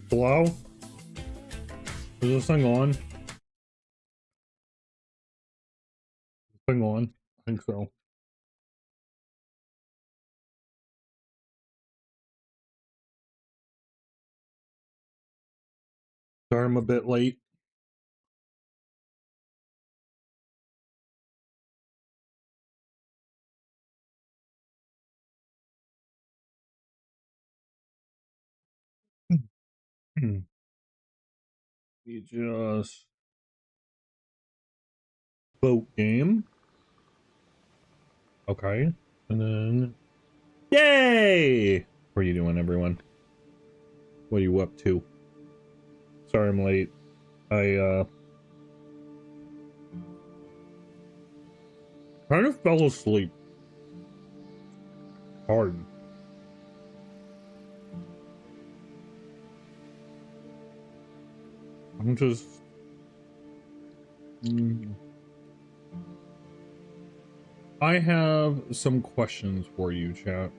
Hello? Is this thing on? Thing on? I think so. Sorry I'm a bit late. You just vote game. Okay. And then yay! What are you doing, everyone? What are you up to? Sorry I'm late. I kind of fell asleep. Hard. I'm just I have some questions for you, chat.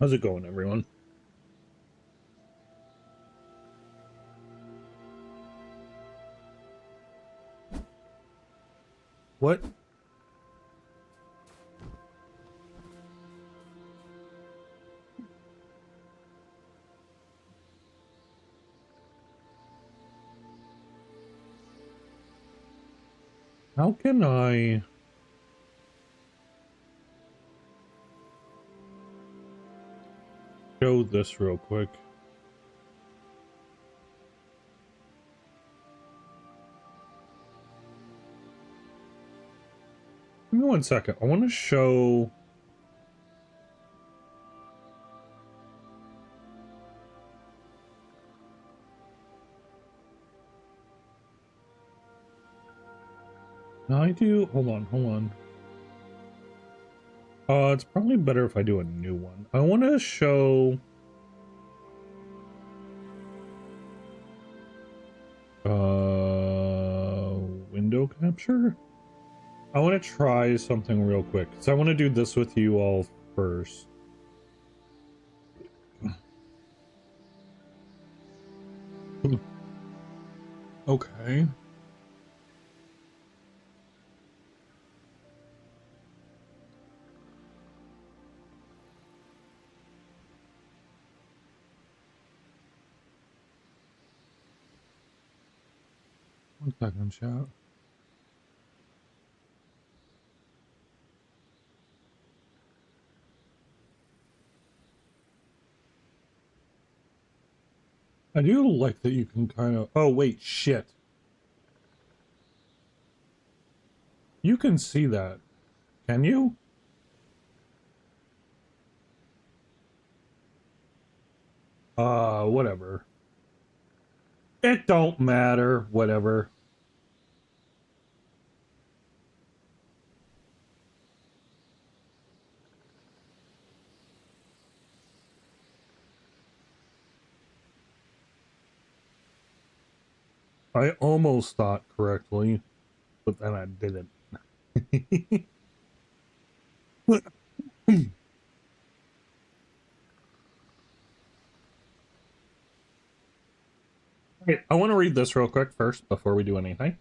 How's it going, everyone? What? How can I show this real quick? Give me 1 second. I want to show. No, I do. Hold on, hold on. It's probably better if I do a new one. I want to show. Window capture? I want to try something real quick. So I want to do this with you all first. Okay. 1 second, chat. I do like that you can kind of. Oh, wait, shit. You can see that. Can you? Whatever. It don't matter. Whatever. I almost thought correctly, but then I didn't. Okay, I want to read this real quick first before we do anything.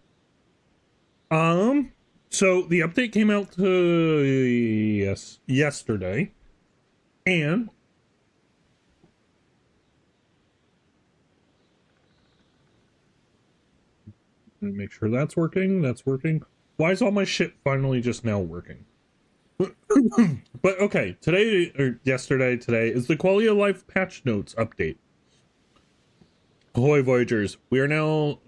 So the update came out yesterday, and make sure that's working. That's working. Why is all my shit finally just now working? But okay, today or yesterday, today is the quality of life patch notes update. Ahoy Voyagers, we're a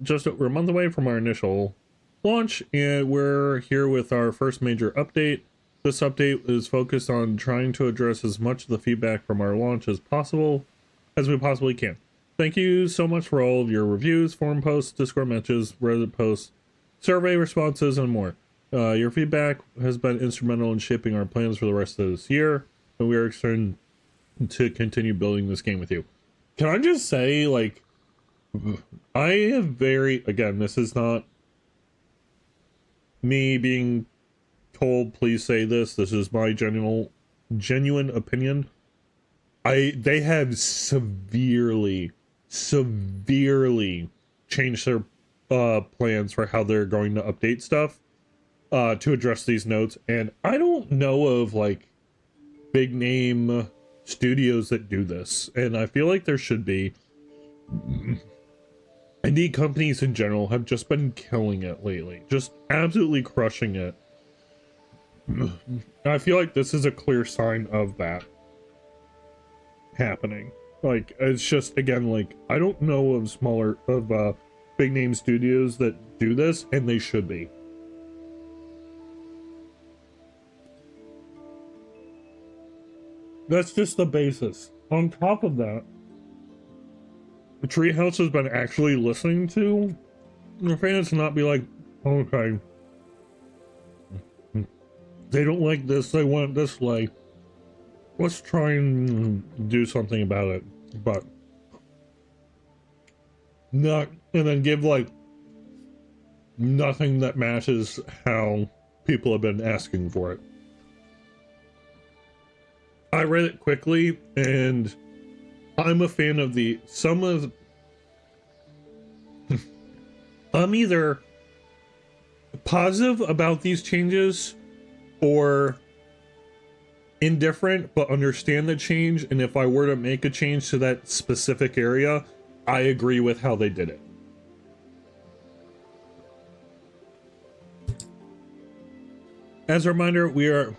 month away from our initial launch, and we're here with our first major update. This update is focused on trying to address as much of the feedback from our launch as we possibly can. Thank you so much for all of your reviews, forum posts, Discord messages, Reddit posts, survey responses, and more. Your feedback has been instrumental in shaping our plans for the rest of this year, and we are excited to continue building this game with you. Can I just say, like, I have again, this is not me being told, please say this. This is my genuine opinion. They have severely changed their plans for how they're going to update stuff to address these notes. And I don't know of like big name studios that do this. And I feel like there should be. Indie companies in general have just been killing it lately. Just absolutely crushing it. I feel like this is a clear sign of that happening. Like, it's just, again, like, I don't know of big name studios that do this, and they should be. That's just the basis. On top of that, the Treehouse has been actually listening to the fans, not be like, okay, they don't like this, they want it this way. Let's try and do something about it. But not, and then give like nothing that matches how people have been asking for it. I read it quickly, and I'm a fan of I'm either positive about these changes or indifferent, but understand the change. And if I were to make a change to that specific area, I agree with how they did it. As a reminder, we have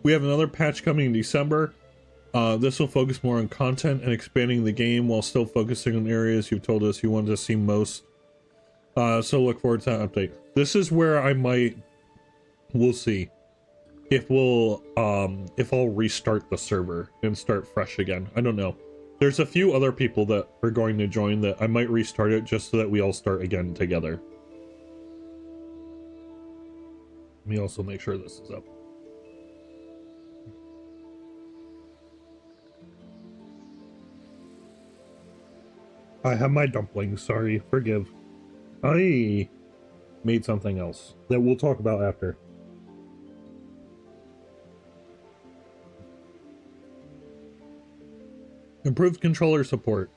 another patch coming in December. This will focus more on content and expanding the game while still focusing on areas you've told us you wanted to see most. So look forward to that update. This is where we'll see if I'll restart the server and start fresh again. I don't know. There's a few other people that are going to join that I might restart it just so that we all start again together. Let me also make sure this is up. I have my dumplings, sorry, forgive. I made something else that we'll talk about after. Improved controller support.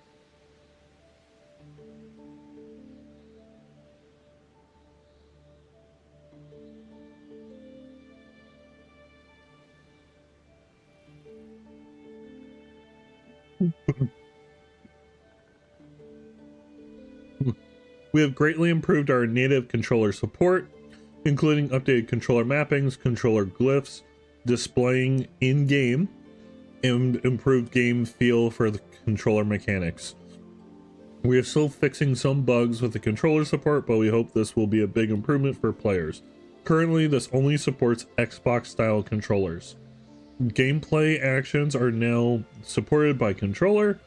We have greatly improved our native controller support, including updated controller mappings, controller glyphs, displaying in-game, and improved game feel for the controller mechanics. We are still fixing some bugs with the controller support, but we hope this will be a big improvement for players. Currently, this only supports Xbox-style controllers. Gameplay actions are now supported by controller.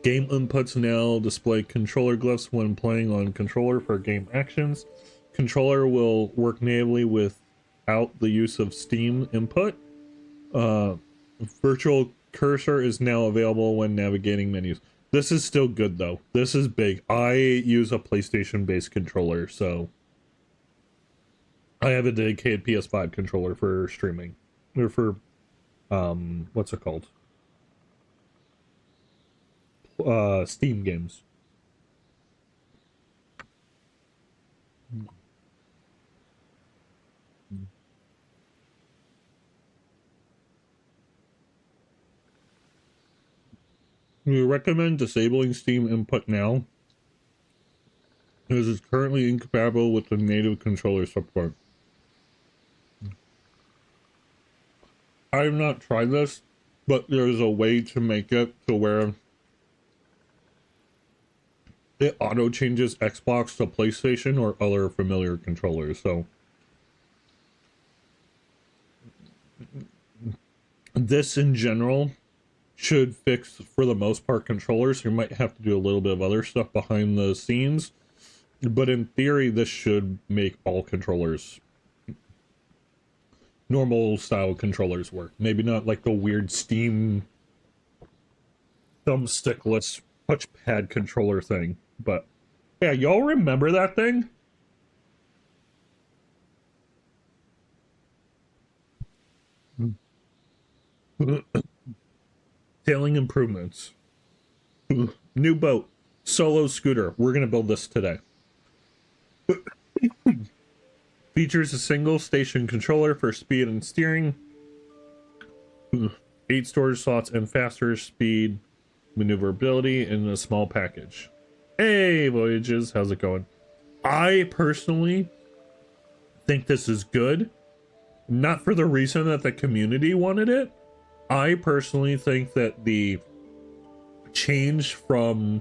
Game inputs now display controller glyphs when playing on controller for game actions. Controller will work natively without the use of Steam input. Virtual cursor is now available when navigating menus. This is still good though. This is big. I use a PlayStation-based controller, so I have a dedicated PS5 controller for streaming. Or for what's it called? Steam games. We recommend disabling Steam input now, as it's currently incompatible with the native controller support. I have not tried this, but there's a way to make it to where it auto changes Xbox to PlayStation or other familiar controllers. So this in general should fix, for the most part, controllers. You might have to do a little bit of other stuff behind the scenes, but in theory this should make all controllers, normal style controllers, work. Maybe not like the weird Steam thumbstickless touchpad controller thing, but yeah, y'all remember that thing? Sailing improvements. New boat. Solo scooter. We're gonna build this today. Features a single station controller for speed and steering. 8 storage slots and faster speed maneuverability in a small package. Hey, Voyages, how's it going? I personally think this is good. Not for the reason that the community wanted it. I personally think that the change from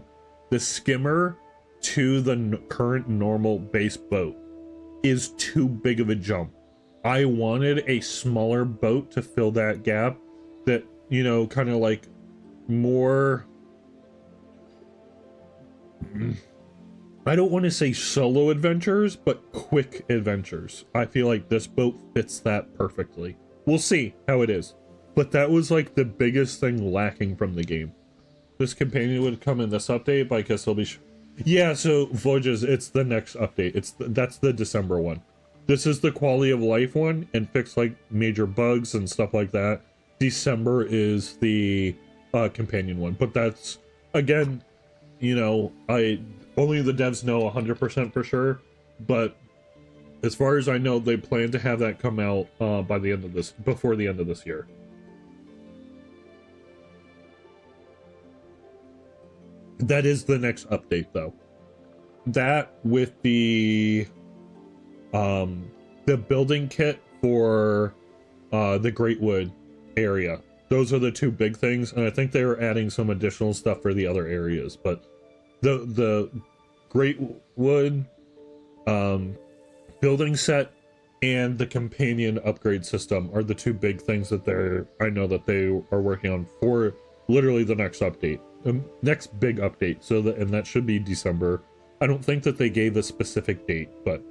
the skimmer to the current normal base boat is too big of a jump. I wanted a smaller boat to fill that gap, that, you know, kind of like more, I don't want to say solo adventures, but quick adventures. I feel like this boat fits that perfectly. We'll see how it is. But that was like the biggest thing lacking from the game. This companion would come in this update, but I guess it'll be... Yeah, so Voyages, it's the next update. That's the December one. This is the quality of life one, and fix like major bugs and stuff like that. December is the companion one. But that's, again, you know, only the devs know 100% for sure. But as far as I know, they plan to have that come out by the end of this, before the end of this year. That is the next update, though. That with the building kit for the Greatwood area. Those are the two big things, and I think they were adding some additional stuff for the other areas. But the Greatwood building set and the companion upgrade system are the two big things that I know that they are working on for literally the next update. Next big update, and that should be December. I don't think that they gave a specific date, but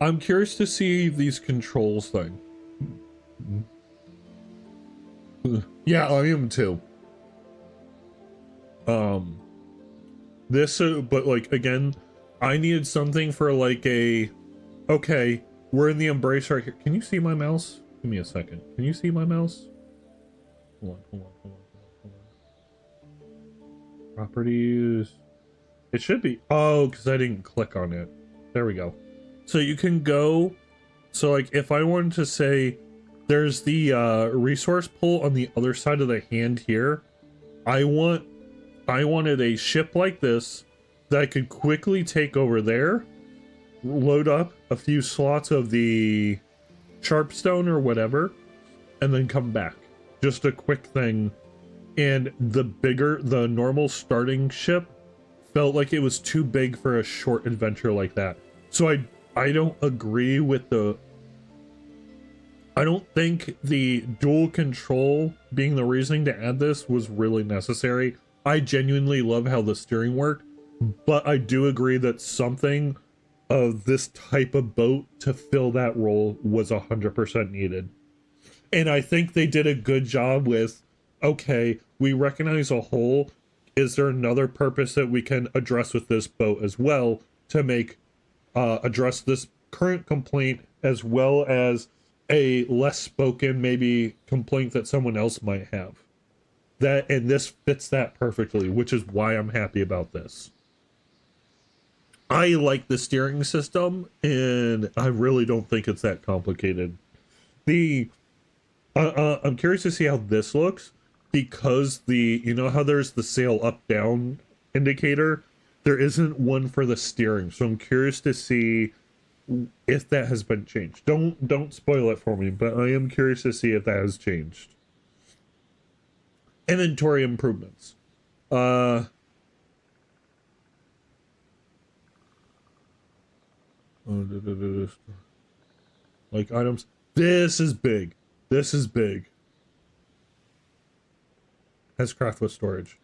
I'm curious to see these controls thing. Yeah, I am too. But like, again, I needed something for like okay, we're in the embrace right here. Can you see my mouse? Give me a second. Can you see my mouse? Hold on. Properties. It should be. Oh, because I didn't click on it. There we go. So you can go. So like, if I wanted to say, there's the resource pull on the other side of the hand here. I wanted a ship like this that I could quickly take over there, load up a few slots of the sharpstone or whatever, and then come back. Just a quick thing. And the normal starting ship felt like it was too big for a short adventure like that. So I don't agree with I don't think the dual control being the reasoning to add this was really necessary. I genuinely love how the steering worked, but I do agree that something of this type of boat to fill that role was 100% needed. And I think they did a good job with, okay, we recognize a hole. Is there another purpose that we can address with this boat as well to make address this current complaint, as well as a less spoken maybe complaint that someone else might have? and this fits that perfectly, which is why I'm happy about this. I like the steering system, and I really don't think it's that complicated. The I'm curious to see how this looks, because you know how there's the sail up down indicator, there isn't one for the steering, so I'm curious to see if that has been changed. Don't spoil it for me, but I am curious to see if that has changed. Inventory improvements. Like items. This is big. This is big. Has craft with storage.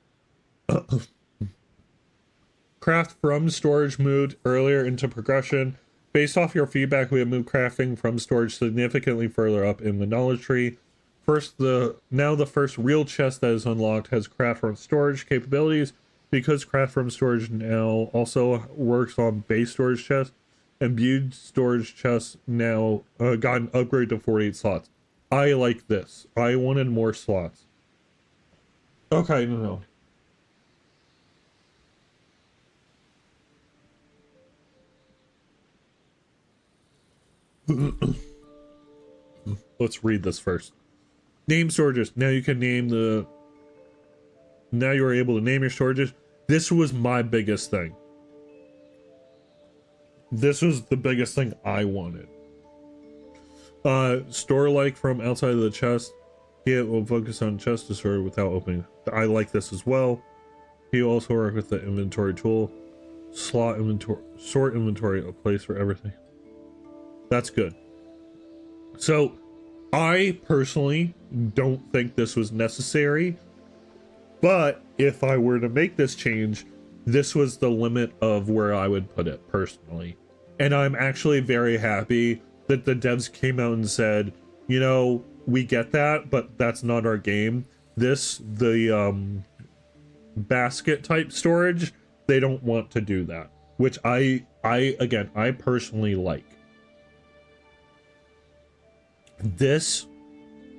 Craft from storage moved earlier into progression. Based off your feedback, we have moved crafting from storage significantly further up in the knowledge tree. Now the first real chest that is unlocked has craft from storage capabilities. Because craft from storage now also works on base storage chests, and viewed storage chests now got an upgrade to 48 slots. I like this. I wanted more slots. Okay, no. Let's read this first. Name storages. Now you can name the... Now you are able to name your storages. This was my biggest thing. This was the biggest thing I wanted. Store like from outside of the chest. It will focus on chest to store without opening. I like this as well. He also work with the inventory tool. Slot inventory, sort inventory, a place for everything. That's good. So, I personally don't think this was necessary, but if I were to make this change, this was the limit of where I would put it personally. And I'm actually very happy that the devs came out and said, you know, we get that, but that's not our game. The basket type storage, they don't want to do that, which I personally like. This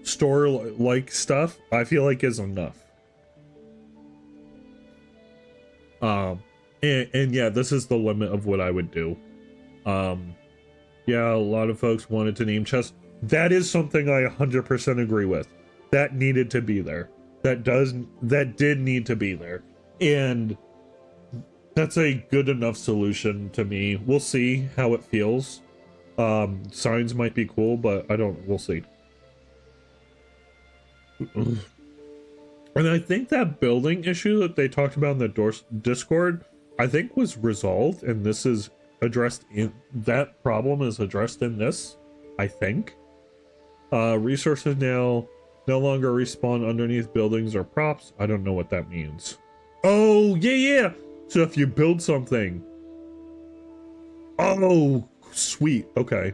store like stuff, I feel like is enough. And yeah, this is the limit of what I would do. Yeah, a lot of folks wanted to name chests. That is something I 100% agree with. That needed to be there. That did need to be there. And that's a good enough solution to me. We'll see how it feels. Signs might be cool, but we'll see. And I think that building issue that they talked about in the Discord, I think was resolved, and this is addressed in that problem is addressed in this, I think. Resources now no longer respawn underneath buildings or props. I don't know what that means. Oh, yeah. So if you build something. Oh, sweet. Okay.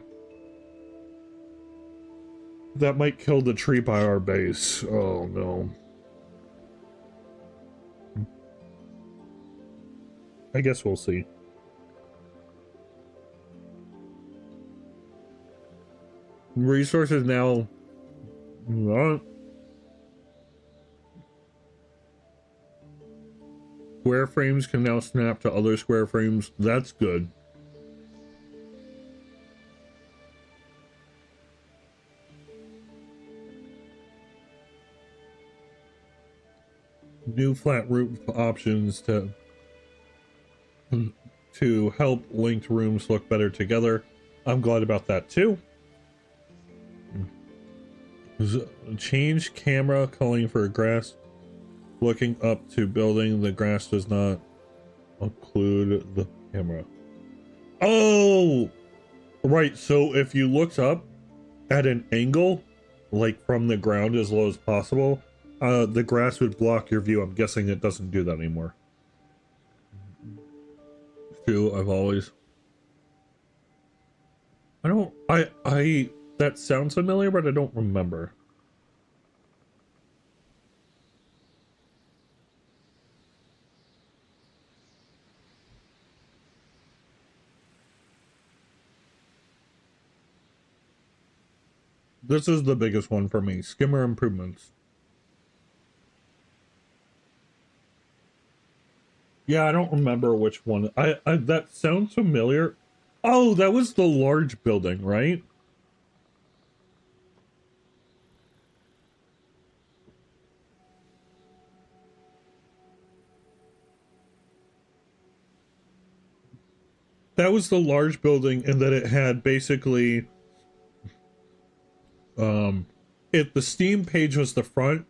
That might kill the tree by our base. Oh, no. I guess we'll see. Resources now. Square frames can now snap to other square frames. That's good. New flat roof options to help linked rooms look better together. I'm glad about that too. Change camera calling for grass. Looking up to building, the grass does not include the camera. Oh, right. So if you looked up at an angle, like from the ground as low as possible, the grass would block your view. I'm guessing it doesn't do that anymore. True, I've always. That sounds familiar, but I don't remember. This is the biggest one for me. Skimmer improvements. Yeah, I don't remember which one. I that sounds familiar. Oh, that was the large building, right? That was the large building, and that it had basically if the Steam page was the front,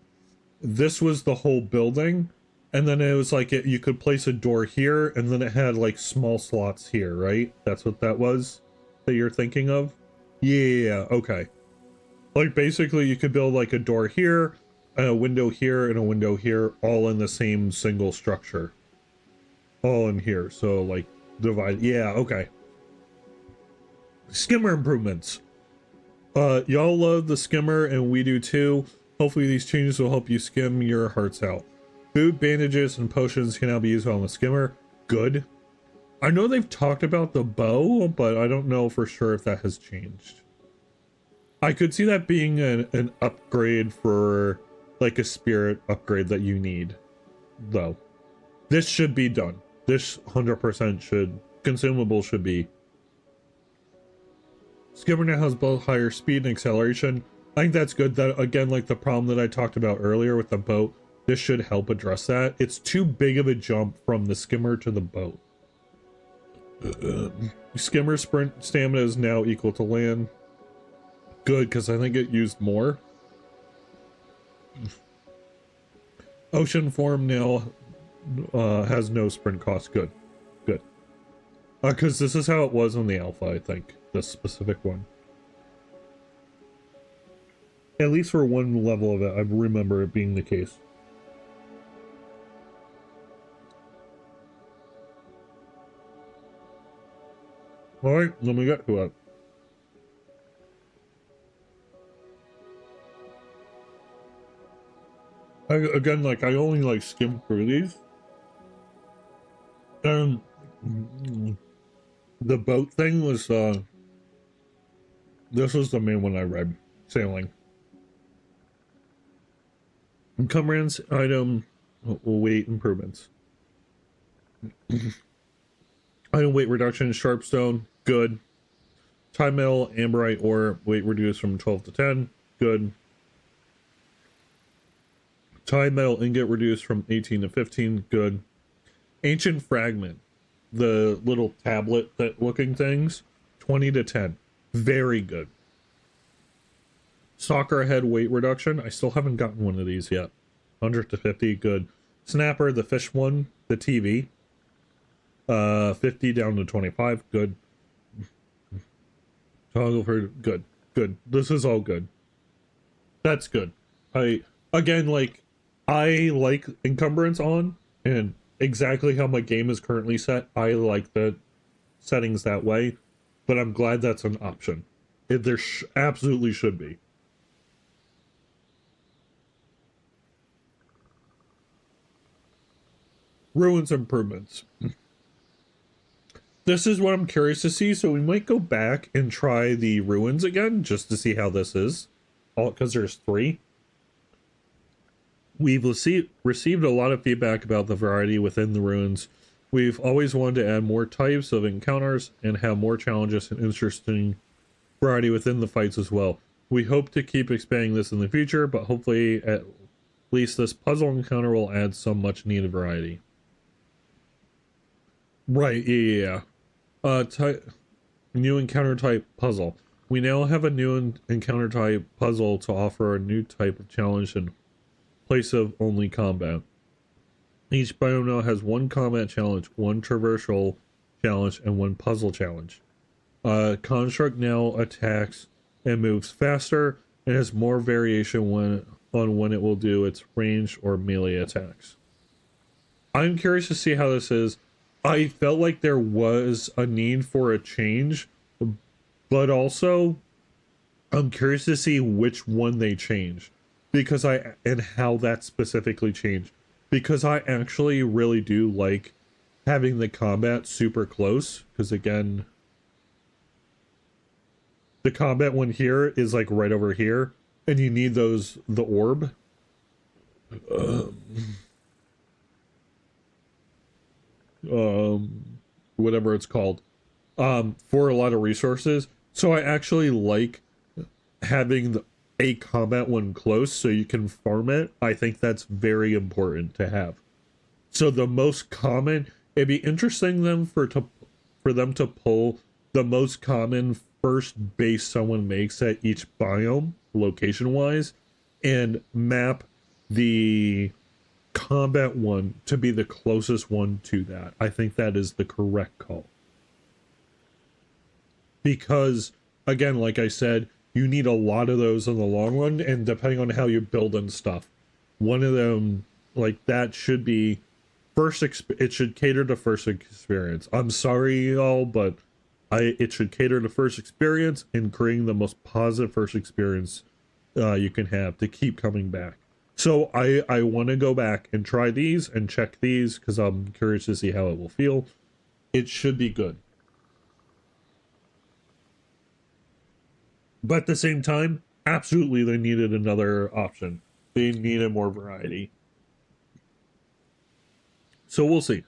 this was the whole building, and then it was like you could place a door here, and then it had like small slots here, right? That's what that was that you're thinking of. Yeah, okay. Like basically you could build like a door here, and a window here, and a window here, all in the same single structure, all in here. So like divide. Yeah, okay. Skimmer improvements. Y'all love the skimmer, and we do too. Hopefully these changes will help you skim your hearts out. Food, bandages, and potions can now be used on the skimmer. Good. I know they've talked about the bow, but I don't know for sure if that has changed. I could see that being an upgrade for like a spirit upgrade that you need, though. This should be done. This 100% should, consumable should be. Skimmer now has both higher speed and acceleration. I think that's good. That again, like the problem that I talked about earlier with the boat, this should help address that. It's too big of a jump from the skimmer to the boat. Skimmer sprint stamina is now equal to land. Good, because I think it used more. Ocean form now has no sprint cost. Good. Good. Because this is how it was on the alpha, I think. This specific one. At least for one level of it, I remember it being the case. Alright, let me get to it. Again, like, I only, like, skimmed through these. And the boat thing was, this was the main one I read. Sailing. Encumbrance, item, weight improvements. Item weight reduction, sharpstone, good. Time metal, amberite ore, weight reduced from 12 to 10, good. Time metal ingot reduced from 18 to 15, good. Ancient fragment, the little tablet that looking things, 20 to 10, very good. Soccer head weight reduction, I still haven't gotten one of these yet. 100 to 50, good. Snapper, the fish one, the TV, 50 down to 25, good. Toggle for good, good. This is all good. That's good. I like encumbrance on, and exactly how my game is currently set. I like the settings that way, but I'm glad that's an option. There absolutely should be. Ruins improvements. This is what I'm curious to see, so we might go back and try the ruins again just to see how this is. All because there's 3. We've received a lot of feedback about the variety within the ruins. We've always wanted to add more types of encounters and have more challenges and interesting variety within the fights as well. We hope to keep expanding this in the future, but hopefully at least this puzzle encounter will add some much needed variety. Right, yeah. New encounter type puzzle. We now have a new encounter type puzzle to offer a new type of challenge in place of only combat. Each biome now has 1 combat challenge, 1 traversal challenge, and 1 puzzle challenge. Construct now attacks and moves faster and has more variation on when it will do its range or melee attacks. I'm curious to see how this is. I felt like there was a need for a change, but also I'm curious to see which one they change and how that specifically changed, because I actually really do like having the combat super close, because again, the combat one here is like right over here, and you need the orb. whatever it's called, for a lot of resources. So I actually like having a combat one close so you can farm it. I think that's very important to have. So the most common, it'd be interesting for them to pull the most common first base someone makes at each biome, location wise, and map the combat one to be the closest one to that. I think that is the correct call. Because again, like I said, you need a lot of those in the long run, and depending on how you build and stuff, one of them, like, that should be it should cater to first experience. I'm sorry y'all, but it should cater to first experience and creating the most positive first experience you can have to keep coming back. So I want to go back and try these and check these because I'm curious to see how it will feel. It should be good. But at the same time, absolutely they needed another option. They needed more variety. So we'll see.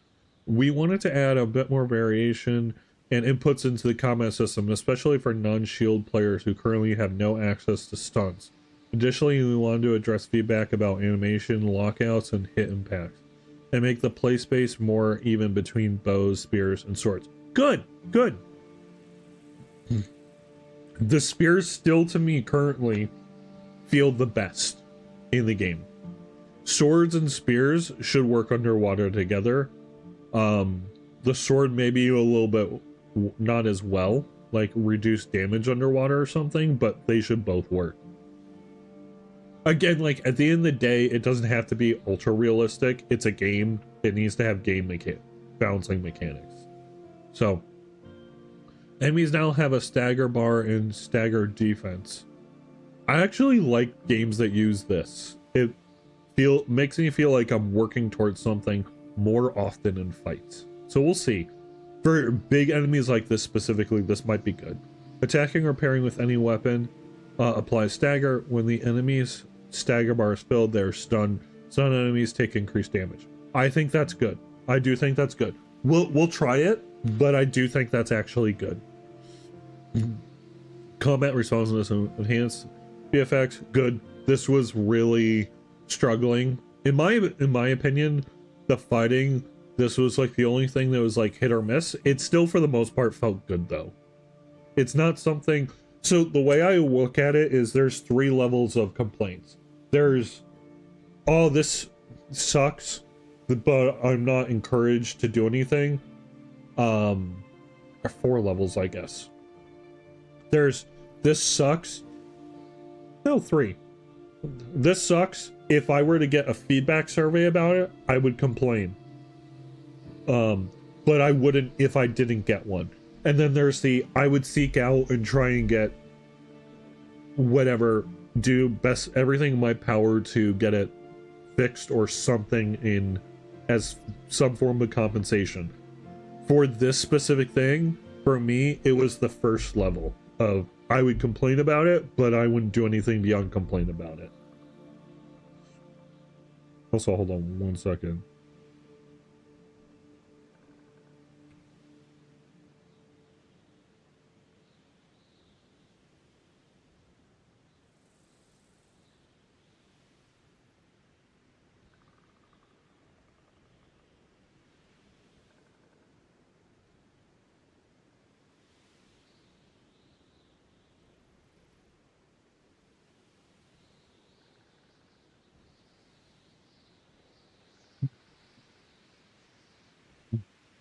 We wanted to add a bit more variation and inputs into the combat system, especially for non-shield players who currently have no access to stunts. Additionally, we wanted to address feedback about animation, lockouts, and hit impacts, and make the play space more even between bows, spears, and swords. Good, good. The spears still, to me, currently feel the best in the game. Swords and spears should work underwater together. The sword maybe a little bit not as well, like reduce damage underwater or something, but they should both work. Again, like at the end of the day, it doesn't have to be ultra realistic. It's a game. It needs to have balancing mechanics. So enemies now have a stagger bar and stagger defense. I actually like games that use this. It makes me feel like I'm working towards something more often in fights. So we'll see. For big enemies like this specifically, this might be good. Attacking or parrying with any weapon applies stagger. When the enemy's stagger bar is filled, they're stunned. Stunned enemies take increased damage. I think that's good. I do think that's good. We'll try it, but I do think that's actually good. Combat responsiveness and enhanced VFX, good. This was really struggling. In my opinion, the fighting, this was like the only thing that was like hit or miss. It still for the most part felt good though. It's not something, so the way I look at it is there's 3 levels of complaints. There's, oh, this sucks, but I'm not encouraged to do anything. Or 4 levels, I guess. There's, this sucks. No, 3. This sucks. If I were to get a feedback survey about it, I would complain. But I wouldn't if I didn't get one. And then there's the, I would seek out and try and get whatever, do best everything in my power to get it fixed or something in as some form of compensation. For this specific thing, for me, it was the first level of, I would complain about it, but I wouldn't do anything beyond complain about it. Also, hold on 1 second.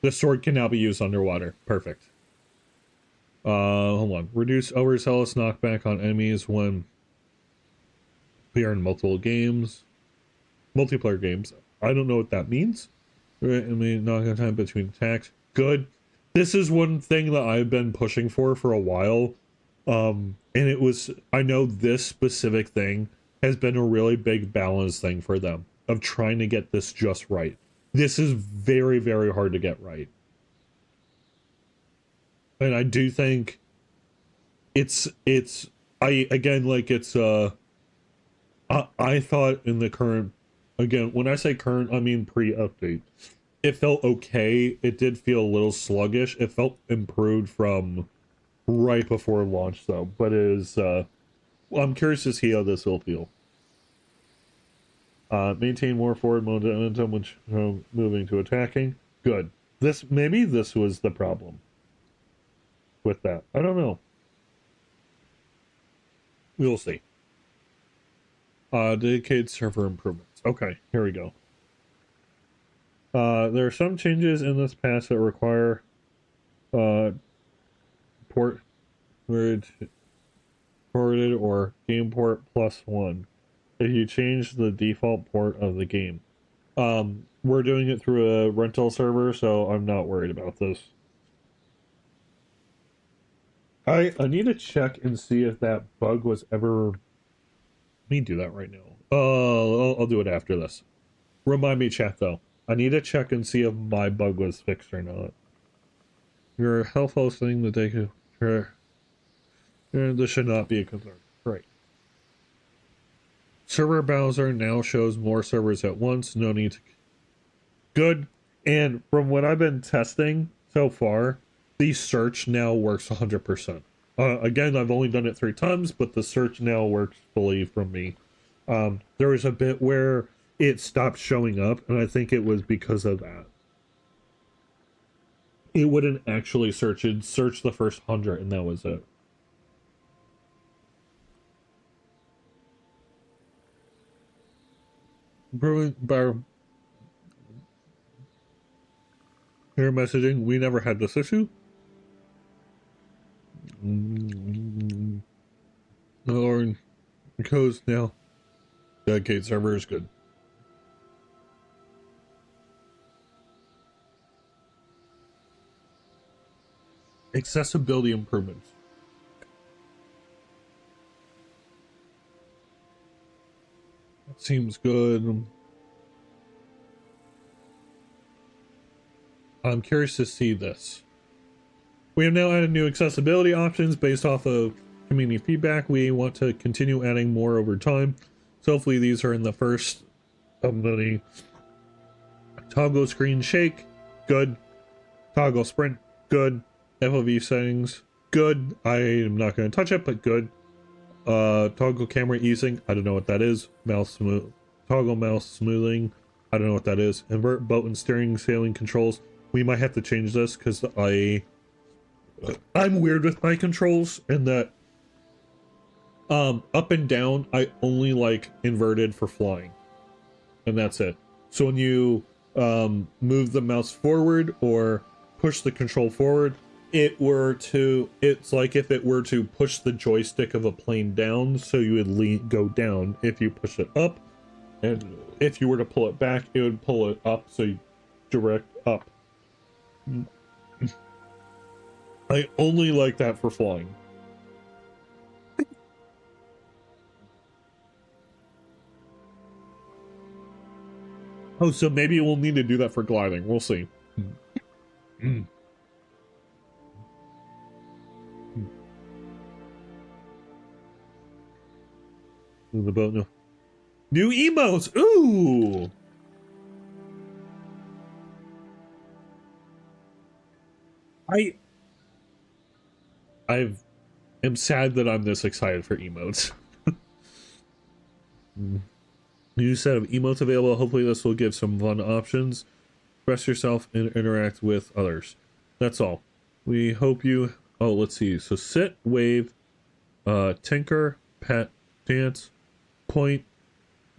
The sword can now be used underwater. Perfect. Hold on. Reduce overzealous knockback on enemies when we are in multiplayer games. I don't know what that means. Right, I mean, knock time between attacks. Good. This is one thing that I've been pushing for a while. And it was, I know this specific thing has been a really big balance thing for them of trying to get this just right. This is very, very hard to get right. And I do think I thought in the current, again, when I say current, I mean pre-update. it felt okay. It did feel a little sluggish. It felt improved from right before launch though, but it is well, I'm curious to see how this will feel. Maintain more forward momentum when moving to attacking. Good. Maybe this was the problem with that. I don't know. We'll see. Dedicated server improvements. Okay, here we go. There are some changes in this patch that require port ported or game port +1 if you change the default port of the game. We're doing it through a rental server, so I'm not worried about this. I need to check and see if that bug was ever. Let me do that right now. I'll do it after this. Remind me, chat though. I need to check and see if my bug was fixed or not. Your health hosting the day. This should not be a concern. Right. Server browser now shows more servers at once. No need to. Good. And from what I've been testing so far, the search now works 100%. Again, I've only done it 3 times, but the search now works fully from me. There was a bit where it stopped showing up, and I think it was because of that. It wouldn't actually search. It'd search the first 100, and that was it. Brewing bar. Error messaging. We never had this issue. Lord, codes now. Dedicated server is good. Accessibility improvements. That seems good. I'm curious to see this. We have now added new accessibility options based off of community feedback. We want to continue adding more over time. So hopefully these are in the first of many. Toggle screen shake, good. Toggle sprint, good. FOV settings, good. I am not going to touch it, but good. Toggle camera easing, I don't know what that is. Mouse smooth. Toggle mouse smoothing, I don't know what that is. Invert boat and steering sailing controls. We might have to change this because I'm weird with my controls in that up and down I only like inverted for flying, and that's it. So when you move the mouse forward or push the control forward, it's like if it were to push the joystick of a plane down, so you would go down if you push it up, and if you were to pull it back, it would pull it up, so you direct up. I only like that for flying. Oh, so maybe we'll need to do that for gliding. We'll see. The boat, no. New emotes! Ooh! I am sad that I'm this excited for emotes. New set of emotes available. Hopefully this will give some fun options. Express yourself and interact with others. That's all. We hope you... Oh, let's see. So sit, wave, tinker, pet, dance, point.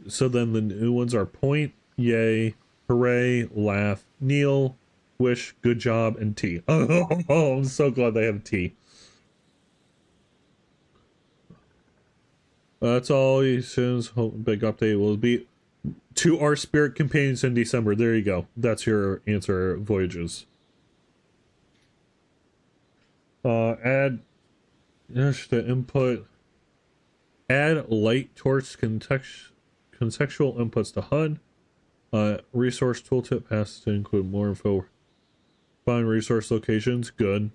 So then the new ones are point, yay, hooray, laugh, kneel, wish, good job, and tea. Oh, I'm so glad they have tea. That's all he says. Big update will be to our spirit companions in December. There you go. That's your answer, Voyages. Add the input. Add light torch contextual inputs to HUD. Resource tooltip has to include more info. Find resource locations. Good.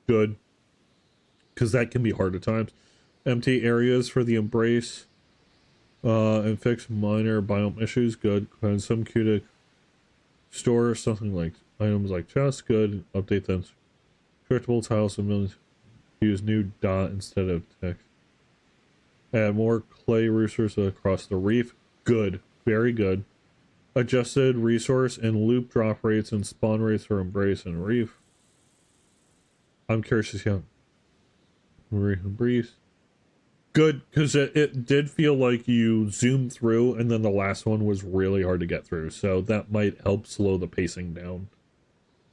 Because that can be hard at times. Empty areas for the embrace. And fix minor biome issues. Good. Find some cue to Store something like items like chests. Good. Update them. Correctable tiles and millions. Use new dot instead of text. Add more clay roosters across the reef. Good. Very good. Adjusted resource and loop drop rates and spawn rates for Embrace and Reef. I'm curious to see how Reef and Breeze. Good, because it did feel like you zoomed through and then the last one was really hard to get through. So that might help slow the pacing down.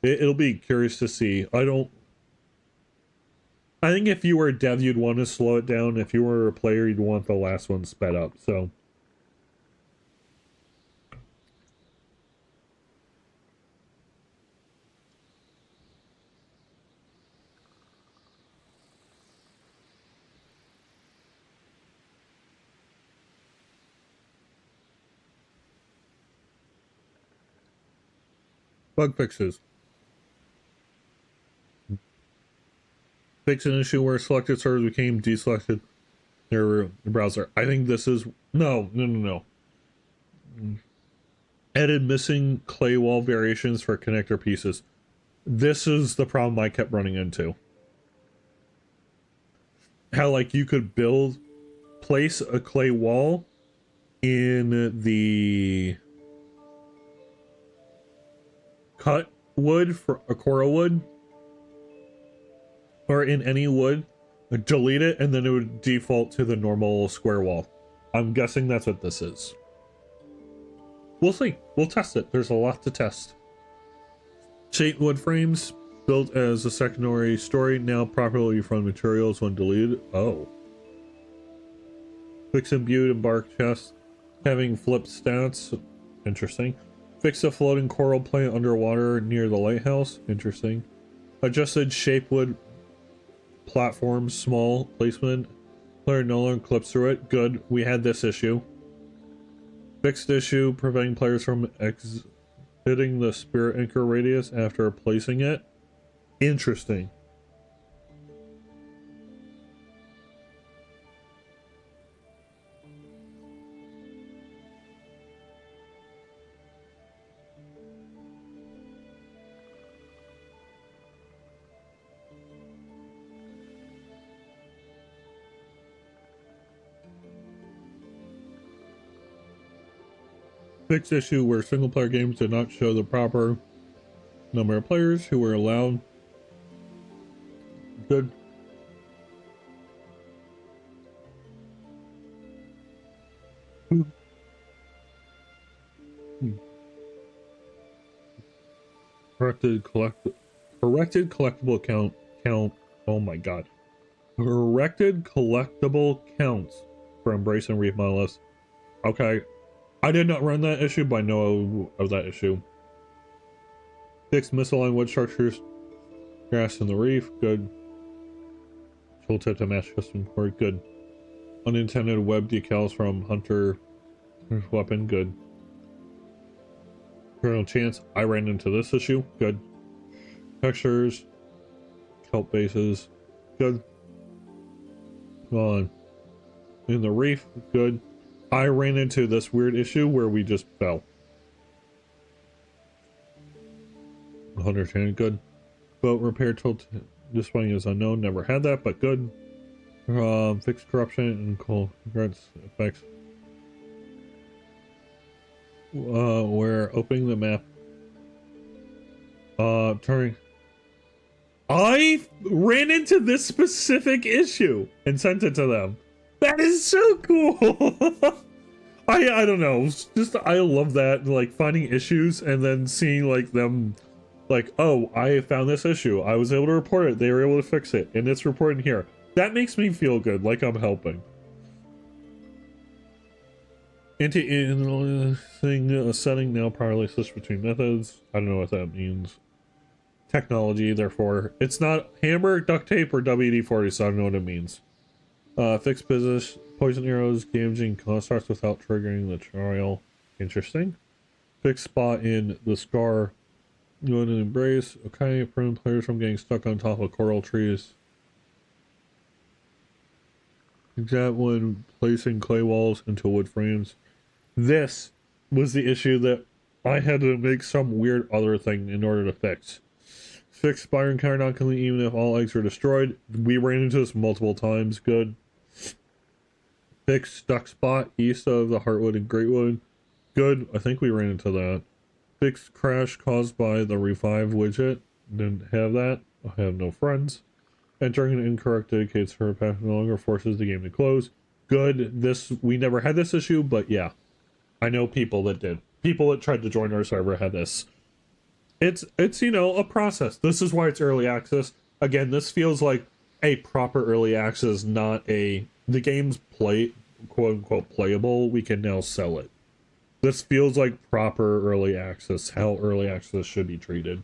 It'll be curious to see. I think if you were a dev, you'd want to slow it down. If you were a player, you'd want the last one sped up. So bug fixes. Fix an issue where selected servers became deselected their browser. I think this is no. Added missing clay wall variations for connector pieces. This is the problem I kept running into. How like you could place a clay wall in the cut wood for a coral wood or in any wood, delete it, and then it would default to the normal square wall. I'm guessing that's what this is. We'll see. We'll test it. There's a lot to test. Shaped wood frames built as a secondary story now properly from materials when deleted. Oh. Fix imbued and bark chest having flipped stats. Interesting. Fix a floating coral plant underwater near the lighthouse. Interesting. Adjusted shape wood platform small placement. Player no longer clips through it. Good. We had this issue. Fixed issue preventing players from exiting the spirit anchor radius after placing it. Interesting. Fixed issue where single player games did not show the proper number of players who were allowed. Good. Corrected collectible count. Oh my god. Corrected collectible counts for Embrace and Reef monoliths. Okay. I did not run that issue, but I know of that issue. Fixed misaligned wood structures. Grass in the reef. Good. Tooltip to match custom cord. Good. Unintended web decals from Hunter weapon. Good. Criminal chance. I ran into this issue. Good. Textures. Kelp bases. Good. Come on. In the reef. Good. I ran into this weird issue where we just fell. 110, good. Boat repair tilt displaying is unknown, never had that, but good. Fixed corruption and congrats effects. We're opening the map. Turning. I ran into this specific issue and sent it to them. That is so cool. I don't know. Just I love that, like finding issues and then seeing like them like, oh, I found this issue. I was able to report it. They were able to fix it, and it's reported here. That makes me feel good, like I'm helping. Anti-thing setting now properly switched between methods. I don't know what that means. Technology, therefore, it's not hammer, duct tape, or WD-40, so I don't know what it means. Fixed business, poison arrows, damaging constructs without triggering the trial. Interesting. Fixed spot in the scar. Going to embrace. Okay, prevent players from getting stuck on top of coral trees. Exact when placing clay walls into wood frames. This was the issue that I had to make some weird other thing in order to fix. Fix Spire encounter not complete even if all eggs are destroyed. We ran into this multiple times. Good. Fix stuck spot east of the Heartwood and Greatwood. Good. I think we ran into that. Fix crash caused by the revive widget. Didn't have that. I have no friends. Entering an incorrect indicates her path no longer forces the game to close. Good. This, we never had this issue, but yeah. I know people that did. People that tried to join our server had this. It's you know, a process. This is why it's early access. Again, this feels like a proper early access, not a the game's quote unquote playable, we can now sell it. This feels like proper early access, how early access should be treated.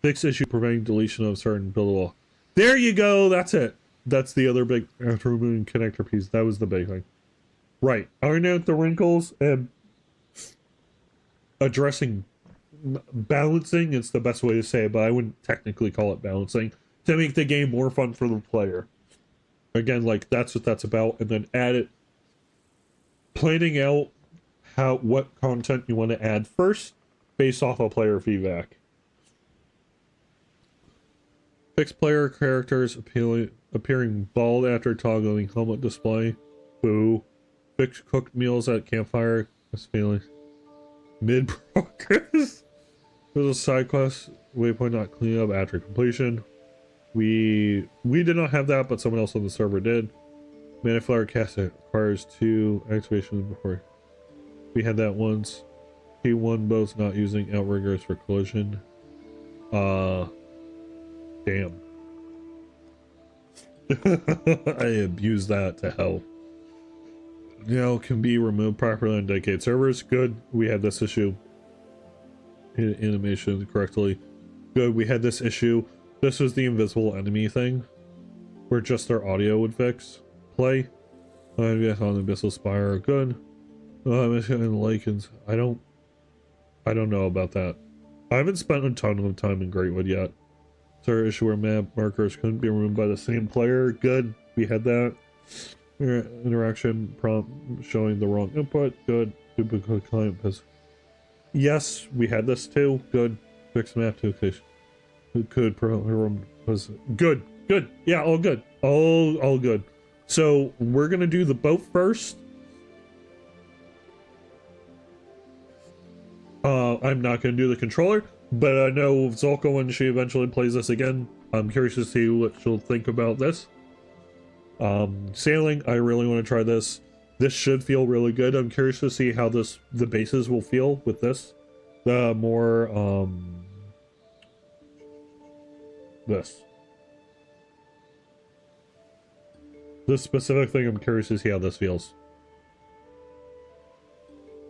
Fix issue preventing deletion of certain buildable. There you go, that's it. That's the other big, after removing connector piece, that was the big thing. Right, iron out the wrinkles and addressing balancing, it's the best way to say it, but I wouldn't technically call it balancing, to make the game more fun for the player. Again, like, that's what that's about, and then add it, planning out what content you want to add first, based off of player feedback. Fix player characters appearing bald after toggling helmet display. Boo. Fix cooked meals at campfire. This feeling. Mid progress. There's a side quest. Waypoint not clean up after completion. We did not have that, but someone else on the server did. Mana Flower cast requires 2 activations before. We had that once. P1 boats not using outriggers for collision. Damn. I abused that to hell. You know, can be removed properly on dedicated servers. Good. We had this issue. Animation correctly. Good. We had this issue. This was the invisible enemy thing, where just their audio would fix. Play. On the Abyssal Spire. Good. And lichens. I don't know about that. I haven't spent a ton of time in Greatwood yet. Server issue where map markers couldn't be removed by the same player. Good. We had that. Interaction prompt showing the wrong input. Good. Duplicate client has. Yes, we had this too. Good. Fix map to could was good. Good. Yeah, all good. All good. So we're gonna do the boat first. I'm not gonna do the controller, but I know Zolka, when she eventually plays this again, I'm curious to see what she'll think about this. Sailing, I really want to try this. This should feel really good. I'm curious to see how the bases will feel with this. The more this specific thing, I'm curious to see how this feels.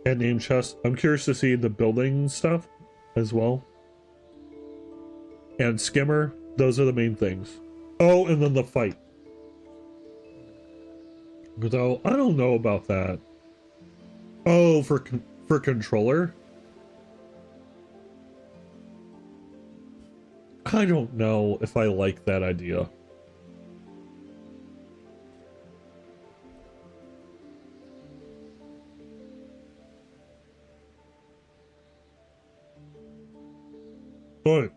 And name chest, I'm curious to see the building stuff as well. And skimmer, those are the main things. Oh, and then the fight. Though I don't know about that. Oh, for controller? I don't know if I like that idea. But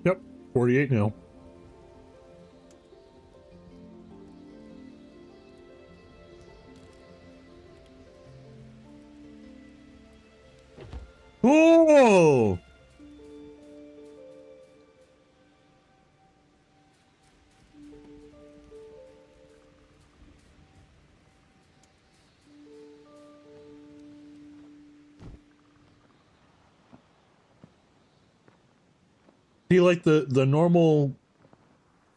yep, 48 now. Oh! See, like the normal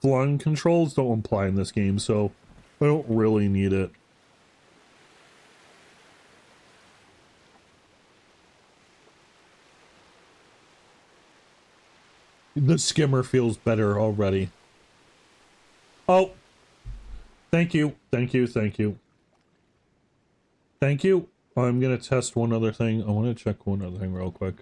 flying controls don't apply in this game, so I don't really need it. The skimmer feels better already. Oh, thank you, thank you, thank you. Thank you. I'm gonna test one other thing. I want to check one other thing real quick.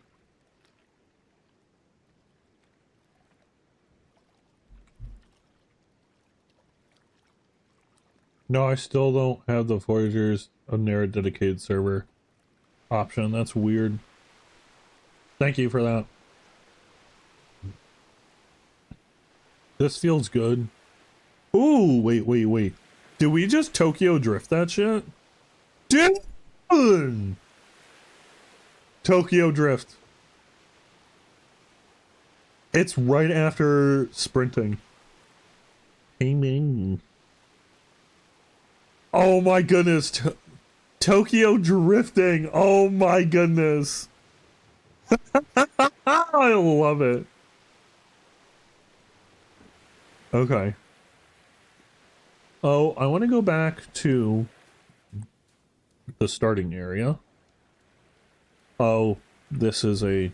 No, I still don't have the Voyagers of Near dedicated server option. That's weird. Thank you for that. This feels good. Ooh, wait, wait, wait. Did we just Tokyo drift that shit? Dude! Tokyo drift. It's right after sprinting. Amen. Oh my goodness. Tokyo drifting. Oh my goodness. I love it. Okay. Oh, I want to go back to the starting area. Oh, this is a...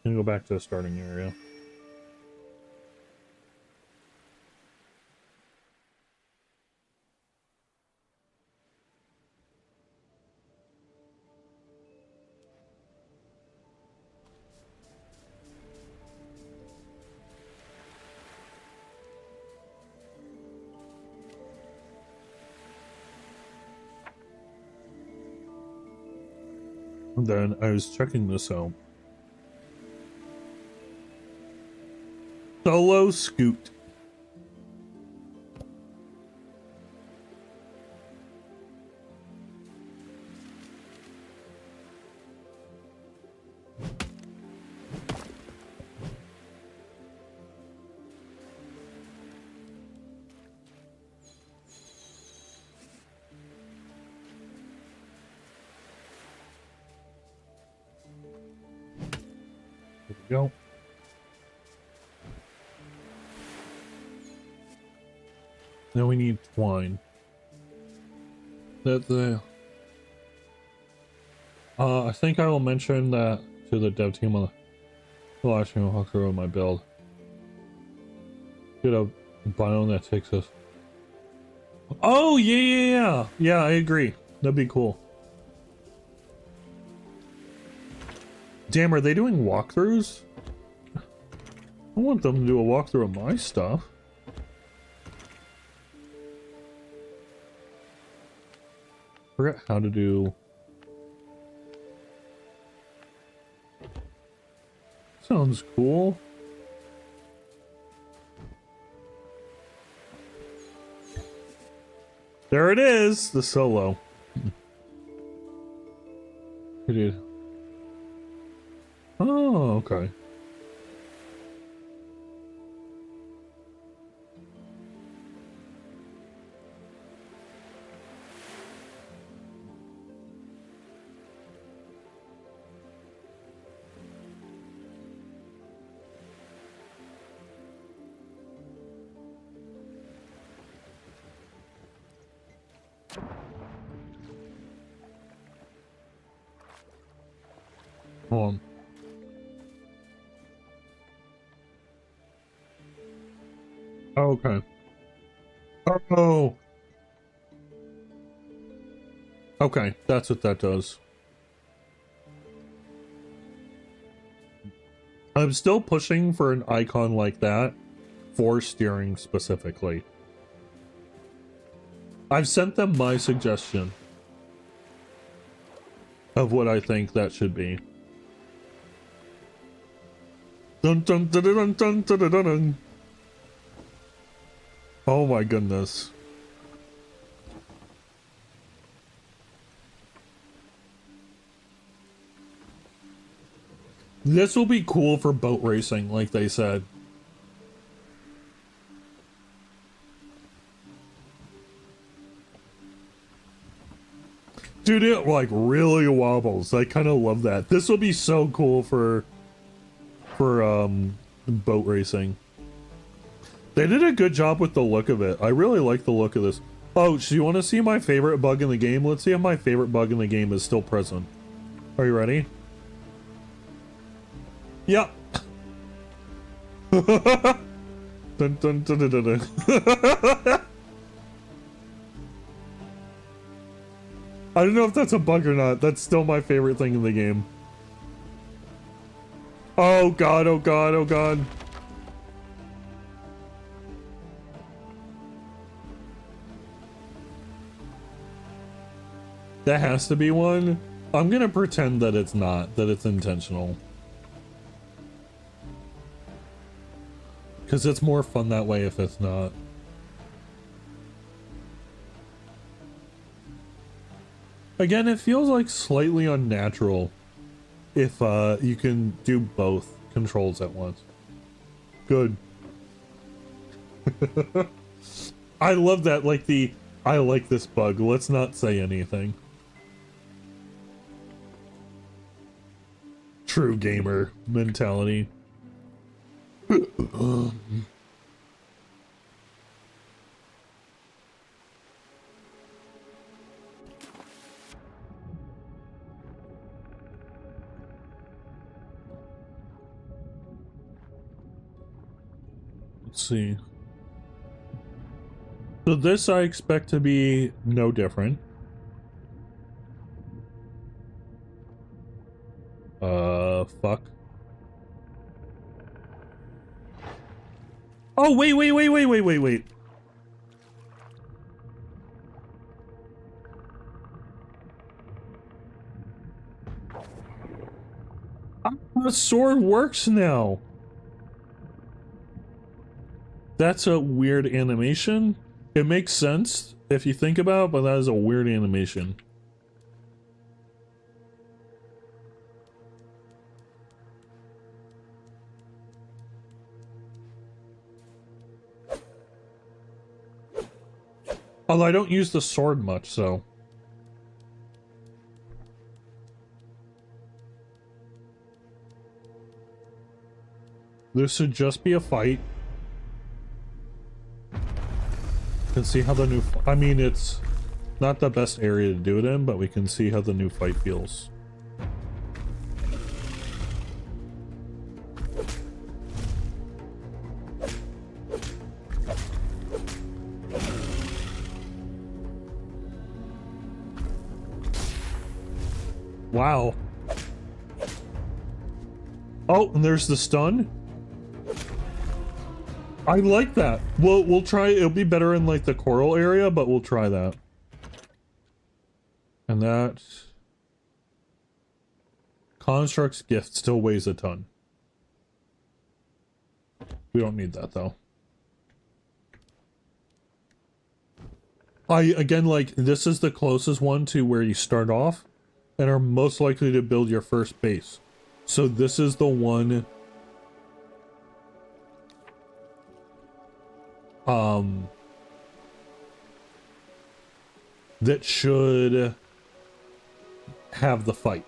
I'm gonna go back to the starting area. And then I was checking this out. Solo scoot. There we go. Now we need twine. I think I will mention that to the dev team on the last walkthrough of my build. Get a biome that takes us. Oh yeah, I agree. That'd be cool. Damn, are they doing walkthroughs? I want them to do a walkthrough of my stuff. Forget how to do. Sounds cool. There it is, the solo. Dude. Oh, okay. Hold on. Okay. Oh. Okay, that's what that does. I'm still pushing for an icon like that for steering specifically. I've sent them my suggestion of what I think that should be. Dun dun dun dun dun dun dun dun. Oh my goodness. This will be cool for boat racing, like they said. Dude, it like really wobbles. I kind of love that. This will be so cool for boat racing. They did a good job with the look of it. I really like the look of this. Oh, so you want to see my favorite bug in the game? Let's see if my favorite bug in the game is still present. Are you ready? Yep. Dun, dun, dun, dun, dun, dun. I don't know if that's a bug or not. That's still my favorite thing in the game. Oh god, oh god, oh god. That has to be one. I'm gonna pretend that it's not, that it's intentional. Because it's more fun that way if it's not. Again, it feels like slightly unnatural if you can do both controls at once. Good. I love that, like the, I like this bug, let's not say anything. True gamer mentality. Let's see. So this I expect to be no different. Fuck. Oh, wait. The sword works now. That's a weird animation. It makes sense if you think about it, but that is a weird animation. Although I don't use the sword much, so. This should just be a fight. Can see how the new, I mean, it's not the best area to do it in, but we can see how the new fight feels. Wow. Oh, and there's the stun. I like that. We'll try. It'll be better in like the coral area, but we'll try that. And that Construct's gift still weighs a ton. We don't need that though. Again, like, this is the closest one to where you start off and are most likely to build your first base. So this is the one that should have the fight.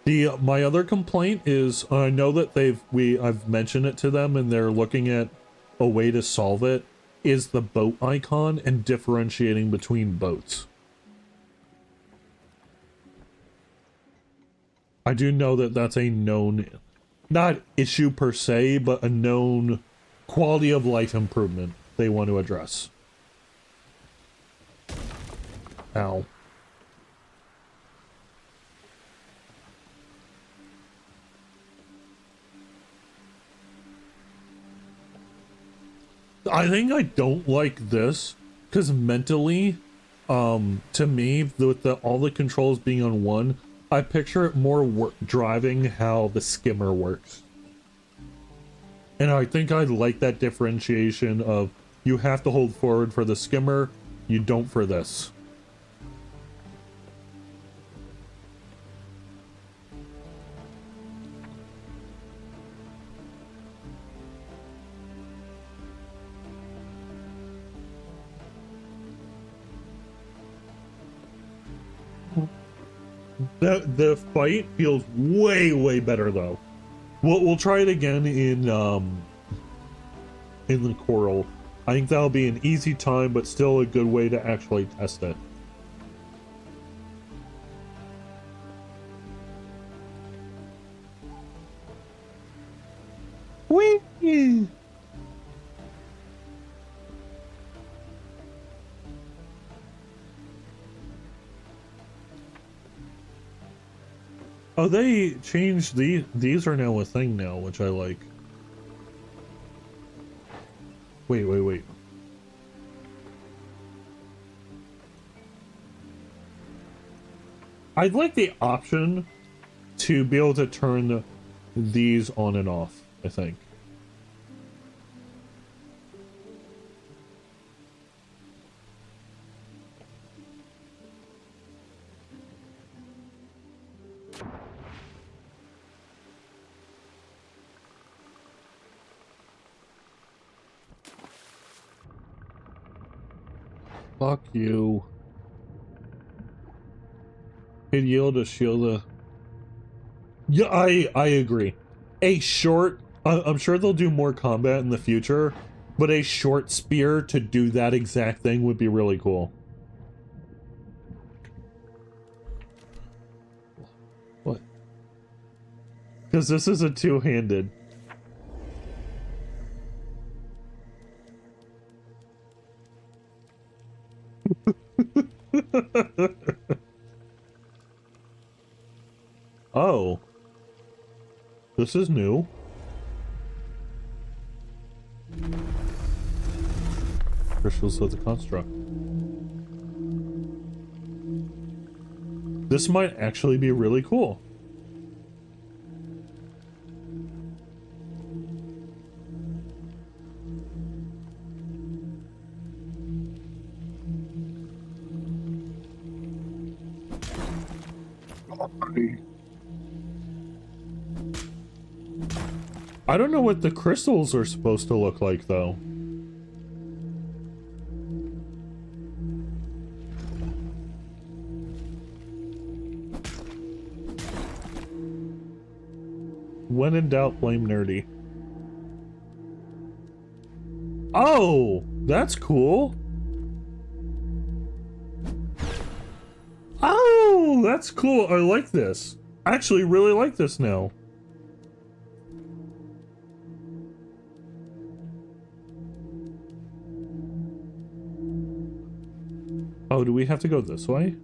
My other complaint is, I know that I've mentioned it to them and they're looking at a way to solve it, is the boat icon and differentiating between boats. I do know that that's a known, not issue per se, but a known quality of life improvement they want to address. Ow. I think I don't like this because mentally, to me, with all the controls being on one, I picture it more driving how the skimmer works. And I think I like that differentiation of you have to hold forward for the skimmer, you don't for this. The fight feels way better though. We'll try it again in the coral. I think that'll be an easy time, but still a good way to actually test it. Whee! Oh, they changed these are now a thing now, which I like. Wait. I'd like the option to be able to turn these on and off, I think. Fuck you. Could yield a shield. Yeah, I agree. A short. I'm sure they'll do more combat in the future, but a short spear to do that exact thing would be really cool. What? Because this is a two-handed. Oh. This is new. Crystals of the construct. This might actually be really cool. I don't know what the crystals are supposed to look like, though. When in doubt, blame Nerdy. Oh, that's cool. Oh, that's cool. I like this. I actually really like this now. Oh, do we have to go this way?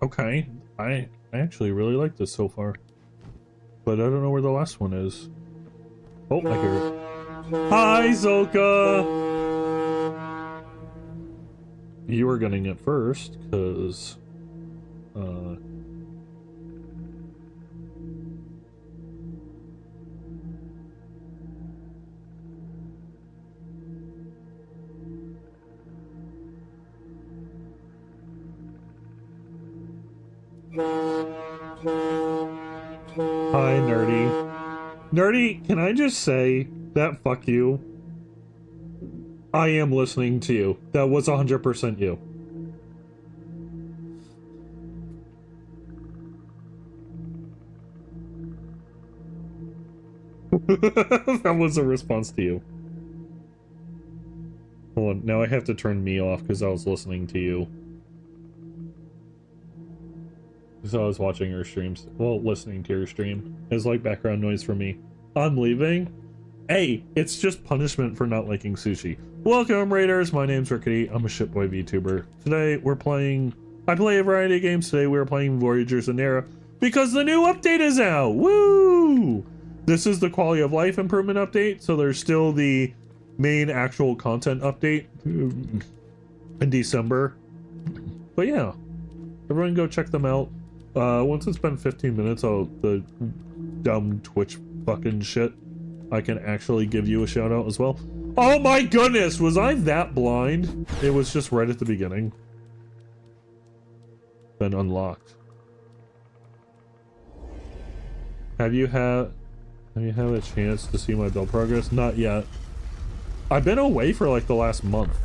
Okay, I actually really like this so far. But I don't know where the last one is. Oh, I hear it. Hi, Zoka! You were getting it first, because... Hi, Nerdy. Nerdy, can I just say that fuck you? I am listening to you. That was 100% you. That was a response to you. Hold on, now I have to turn me off because I was listening to you. So I was watching your streams. Well, listening to your stream. It's like background noise for me. I'm leaving. Hey, it's just punishment for not liking sushi. Welcome, Raiders. My name's Rickety. I'm a shitboy VTuber. Today, we're playing... I play a variety of games. Today, we're playing Voyagers of Nera because the new update is out. Woo! This is the quality of life improvement update, so there's still the main actual content update in December. But yeah, everyone go check them out. Once it's been 15 minutes, the dumb Twitch fucking shit, I can actually give you a shout out as well. Oh my goodness, was I that blind? It was just right at the beginning. Then unlocked. Have you had a chance to see my build progress? Not yet. I've been away for like the last month.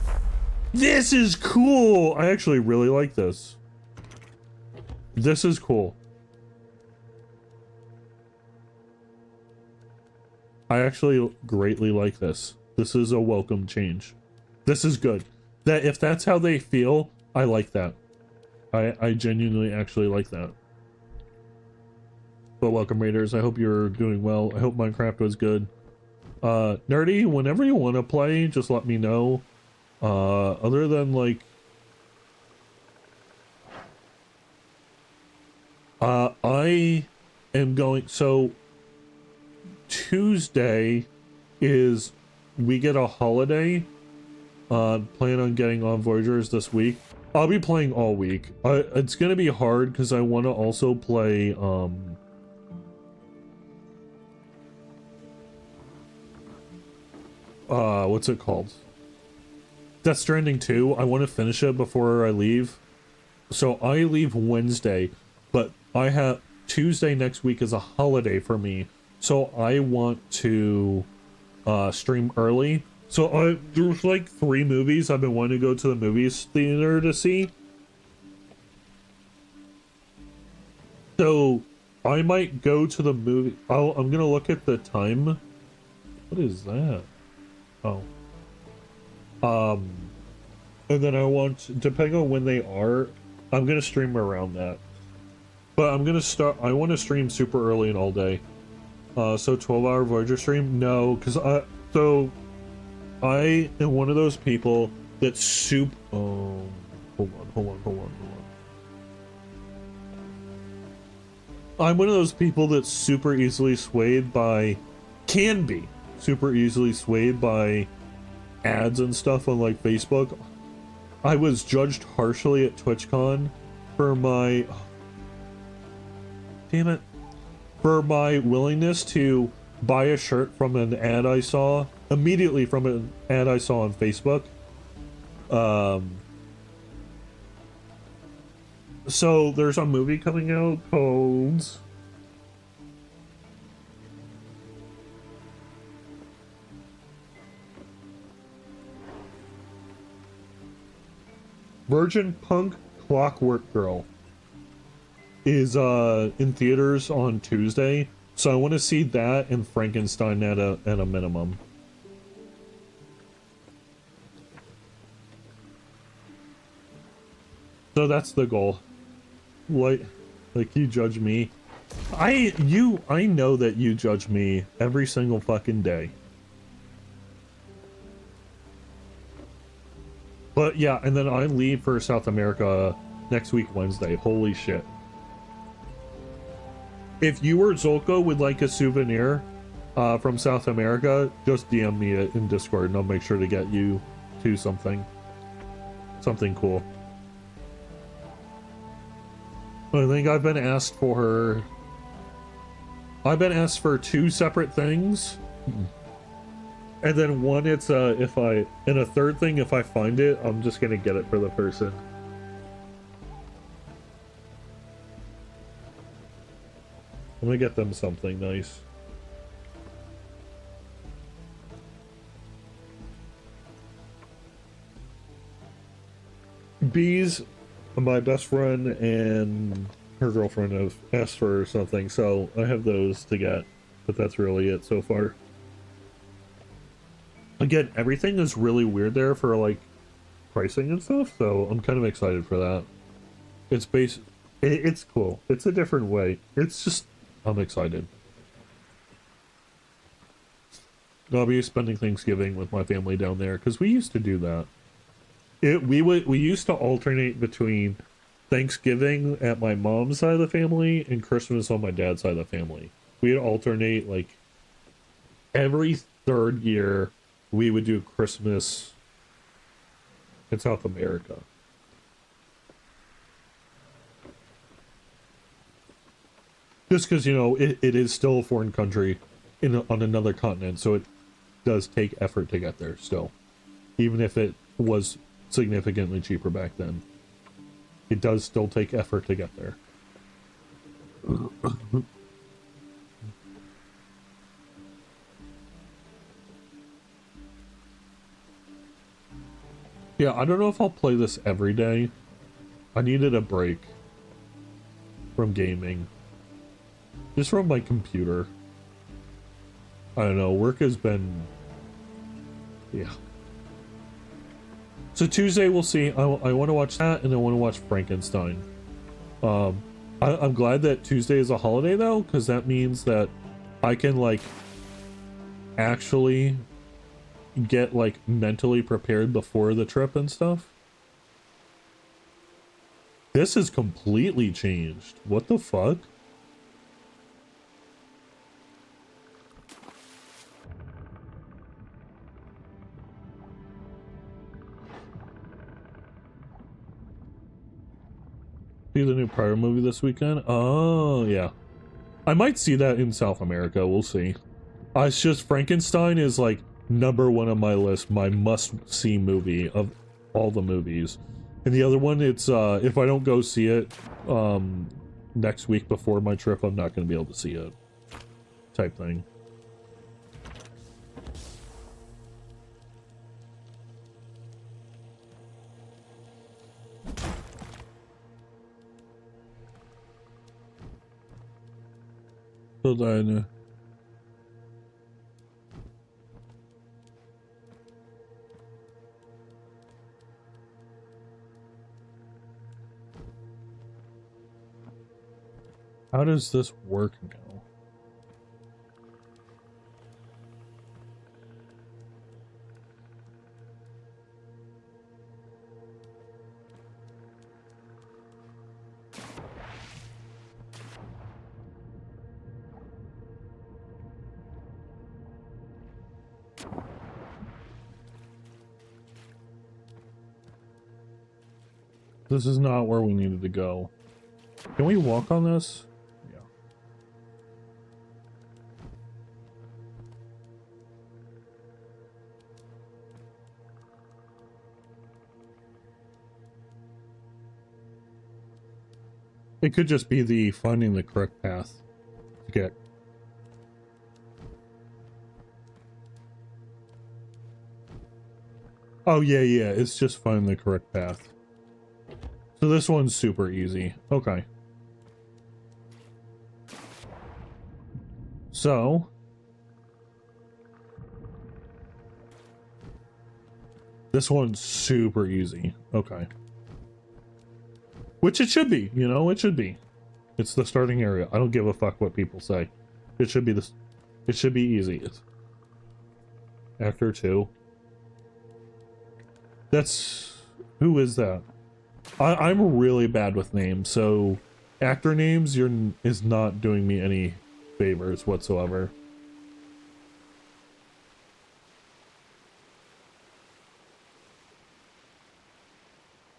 This is cool. I actually really like this. This is cool. I actually greatly like this. This is a welcome change. This is good. That if that's how they feel, I like that. I genuinely actually like that. But welcome, Raiders. I hope you're doing well. I hope Minecraft was good. Nerdy, whenever you want to play, just let me know. Other than like... I am going... So, Tuesday is... We get a holiday. Plan on getting on Voyagers this week. I'll be playing all week. It's gonna be hard because I want to also play, what's it called? Death Stranding 2. I want to finish it before I leave. So I leave Wednesday, but I have Tuesday next week is a holiday for me. So I want to stream early. So there's like 3 movies I've been wanting to go to the movies theater to see. So I might go to the movie. I'm gonna look at the time. What is that? Oh. And then I want, depending on when they are, I'm gonna stream around that. But I'm gonna start, I want to stream super early and all day. So 12-hour Voyager stream? No, because I am one of those people that hold on. I'm one of those people that's super easily swayed by, can be super easily swayed by ads and stuff on like Facebook. I was judged harshly at TwitchCon for my, damn it, for my willingness to buy a shirt from an ad I saw, immediately from an ad I saw on Facebook. So there's a movie coming out called Virgin Punk Clockwork Girl. Is in theaters on Tuesday, so I want to see that and Frankenstein at a minimum. So that's the goal. Like you judge me. I know that you judge me every single fucking day. But yeah, and then I leave for South America next week Wednesday. Holy shit. If you or Zolko would like a souvenir from South America, just DM me in Discord and I'll make sure to get you to something cool. I think I've been asked for 2 separate things. And then one, it's and a third thing, if I find it, I'm just gonna get it for the person. I'm gonna get them something nice. Bees, my best friend and her girlfriend have asked for something, so I have those to get, but that's really it so far. Again, everything is really weird there for like pricing and stuff, so I'm kind of excited for that. It's cool. It's a different way. It's just, I'm excited. I'll be spending Thanksgiving with my family down there because we used to do that. We used to alternate between Thanksgiving at my mom's side of the family and Christmas on my dad's side of the family. We'd alternate like every 3rd year. We would do Christmas in South America. Just because, you know, it is still a foreign country on another continent, so it does take effort to get there still. Even if it was significantly cheaper back then. It does still take effort to get there. Yeah, I don't know if I'll play this every day. I needed a break from gaming. Just from my computer. I don't know, work has been... yeah. So Tuesday we'll see. I want to watch that, and I want to watch Frankenstein. I'm glad that Tuesday is a holiday though, because that means that I can like actually get like mentally prepared before the trip and stuff. This has completely changed. What the fuck? See the new Pyro movie this weekend? Oh, yeah. I might see that in South America. We'll see. It's just Frankenstein is like #1 on my list, my must-see movie of all the movies. And the other one, it's if I don't go see it next week before my trip, I'm not going to be able to see it. Type thing. So then... how does this work now? This is not where we needed to go. Can we walk on this? Yeah. It could just be the finding the correct path to get. Oh, yeah, yeah. It's just finding the correct path. So this one's super easy. Okay. So... this one's super easy. Okay. Which it should be, you know, it should be. It's the starting area. I don't give a fuck what people say. It should be this. It should be easy. It's Actor 2. That's... who is that? I'm really bad with names, so actor names is not doing me any favors whatsoever.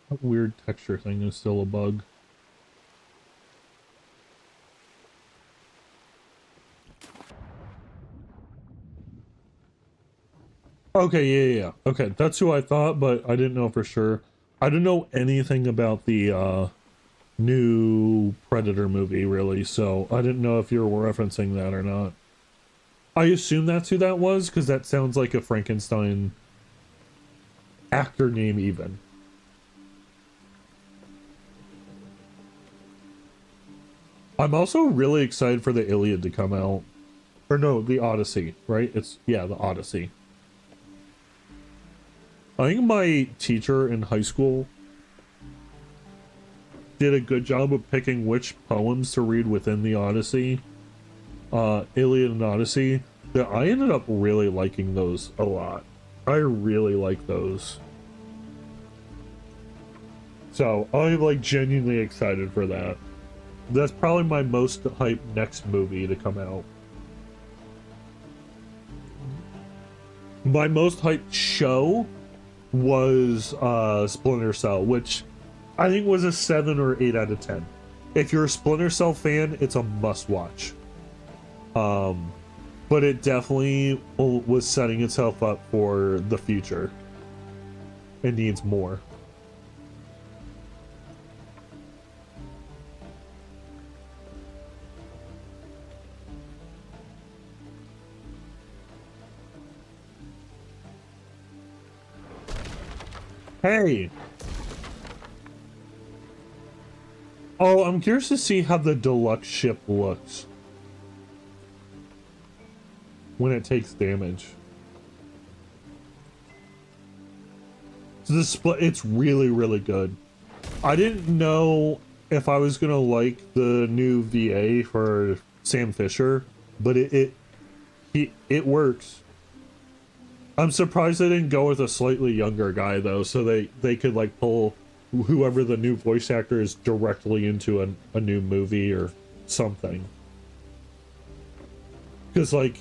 That weird texture thing is still a bug. Okay, yeah. Okay, that's who I thought, but I didn't know for sure. I didn't know anything about the new Predator movie, really, so I didn't know if you were referencing that or not. I assume that's who that was, because that sounds like a Frankenstein actor name even. I'm also really excited for the Iliad to come out. Or no, the Odyssey, right? Yeah, the Odyssey. I think my teacher in high school did a good job of picking which poems to read within the Odyssey, Iliad and Odyssey, that I ended up really liking those a lot. I really like those. So I'm like genuinely excited for that. That's probably my most hyped next movie to come out. My most hyped show was Splinter Cell, which I think was a 7 or 8 out of 10. If you're a Splinter Cell fan, it's a must watch. But it definitely was setting itself up for the future. It needs more. Hey! Oh, I'm curious to see how the deluxe ship looks when it takes damage. So the split, it's really, really good. I didn't know if I was gonna like the new VA for Sam Fisher, but it works. I'm surprised they didn't go with a slightly younger guy though, so they could like pull whoever the new voice actor is directly into a new movie or something. Because like,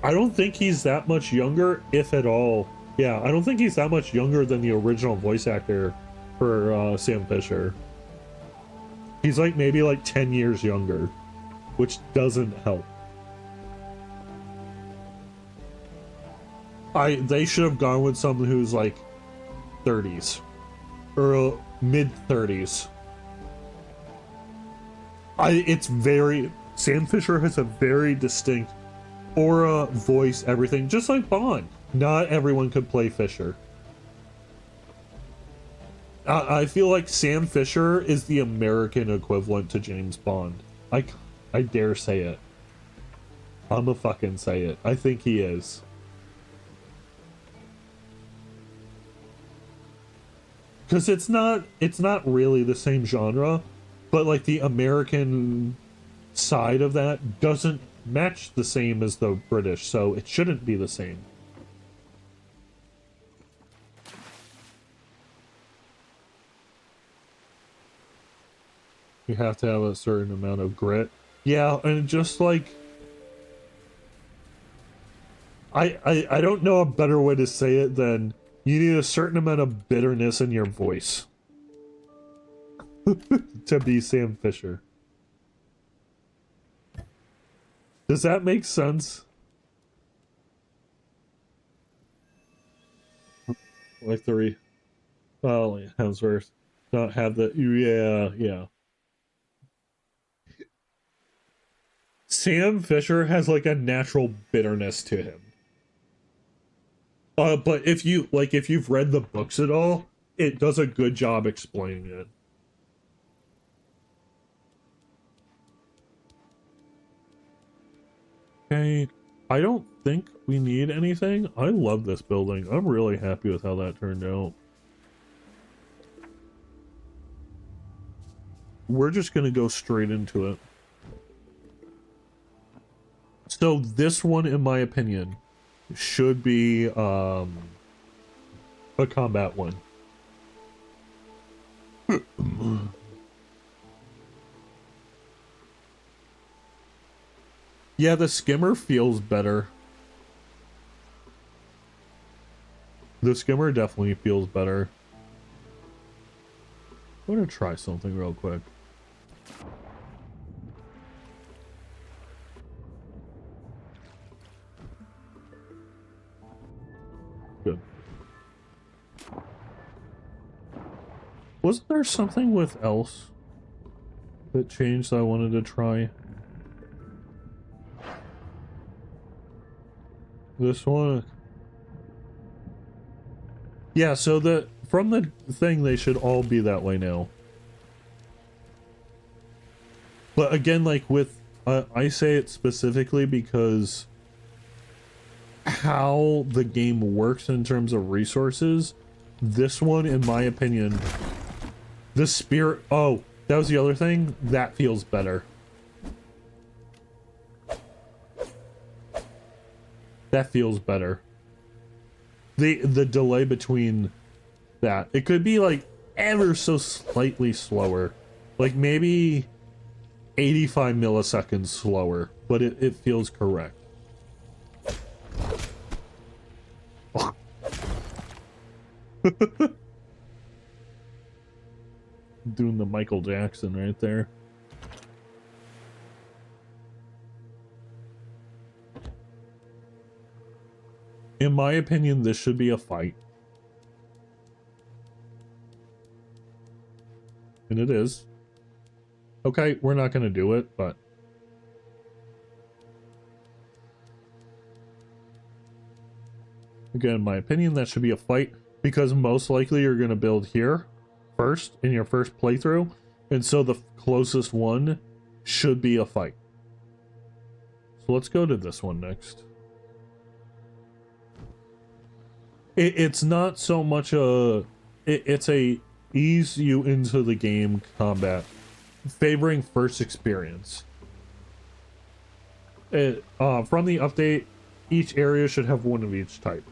I don't think he's that much younger, if at all. Yeah, I don't think he's that much younger than the original voice actor for Sam Fisher. He's like maybe like 10 years younger, which doesn't help. They should have gone with someone who's like 30s or mid 30s. Sam Fisher has a very distinct aura, voice, everything, just like Bond. Not everyone could play Fisher. I feel like Sam Fisher is the American equivalent to James Bond. I dare say it. I'ma fucking say it. I think he is. Because it's not really the same genre, but like the American side of that doesn't match the same as the British, so it shouldn't be the same. You have to have a certain amount of grit. Yeah, and just like I don't know a better way to say it than you need a certain amount of bitterness in your voice to be Sam Fisher. Does that make sense? Like Hemsworth not have the yeah. Sam Fisher has like a natural bitterness to him. But if you've read the books at all, it does a good job explaining it. Okay, I don't think we need anything. I love this building. I'm really happy with how that turned out. We're just gonna go straight into it. So this one, in my opinion, should be a combat one. Yeah, the skimmer feels better. The skimmer definitely feels better. I'm gonna try something real quick. Good. Wasn't there something with else that changed that I wanted to try? This one? Yeah, so from the thing they should all be that way now. But again, like with I say it specifically because how the game works in terms of resources, this one, in my opinion, the spirit, oh, that was the other thing, that feels better. That feels better. The delay between that, it could be like ever so slightly slower, like maybe 85 milliseconds slower, but it feels correct. Doing the Michael Jackson right there. In my opinion, this should be a fight. And it is. Okay, we're not going to do it, but... Again, in my opinion, that should be a fight. because most likely you're going to build here first in your first playthrough, and so the closest one should be a fight. So let's go to this one next. It's not so much it's a ease you into the game combat, favoring first experience. From the update, each area should have one of each type.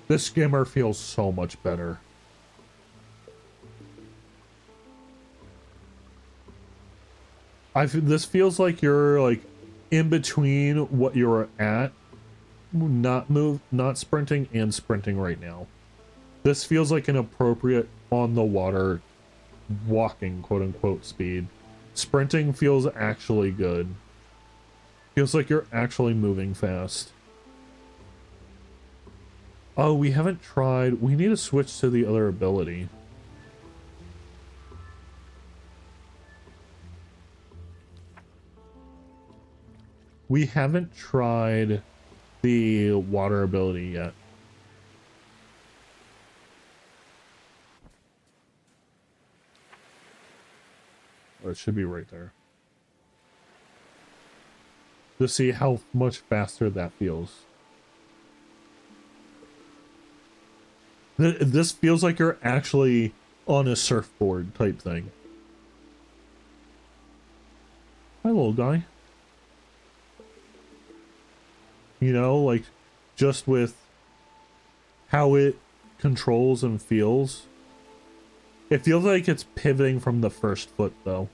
This skimmer feels so much better. This feels like you're like in between what you're at, not sprinting and sprinting right now. This feels like an appropriate on the water walking quote unquote speed. Sprinting feels actually good. Feels like you're actually moving fast. Oh, we haven't tried. We need to switch to the other ability. We haven't tried the water ability yet. Oh, it should be right there. To see how much faster that feels. This feels like you're actually on a surfboard type thing. Hi, little guy. You know, like, just with how it controls and feels. It feels like it's pivoting from the first foot, though.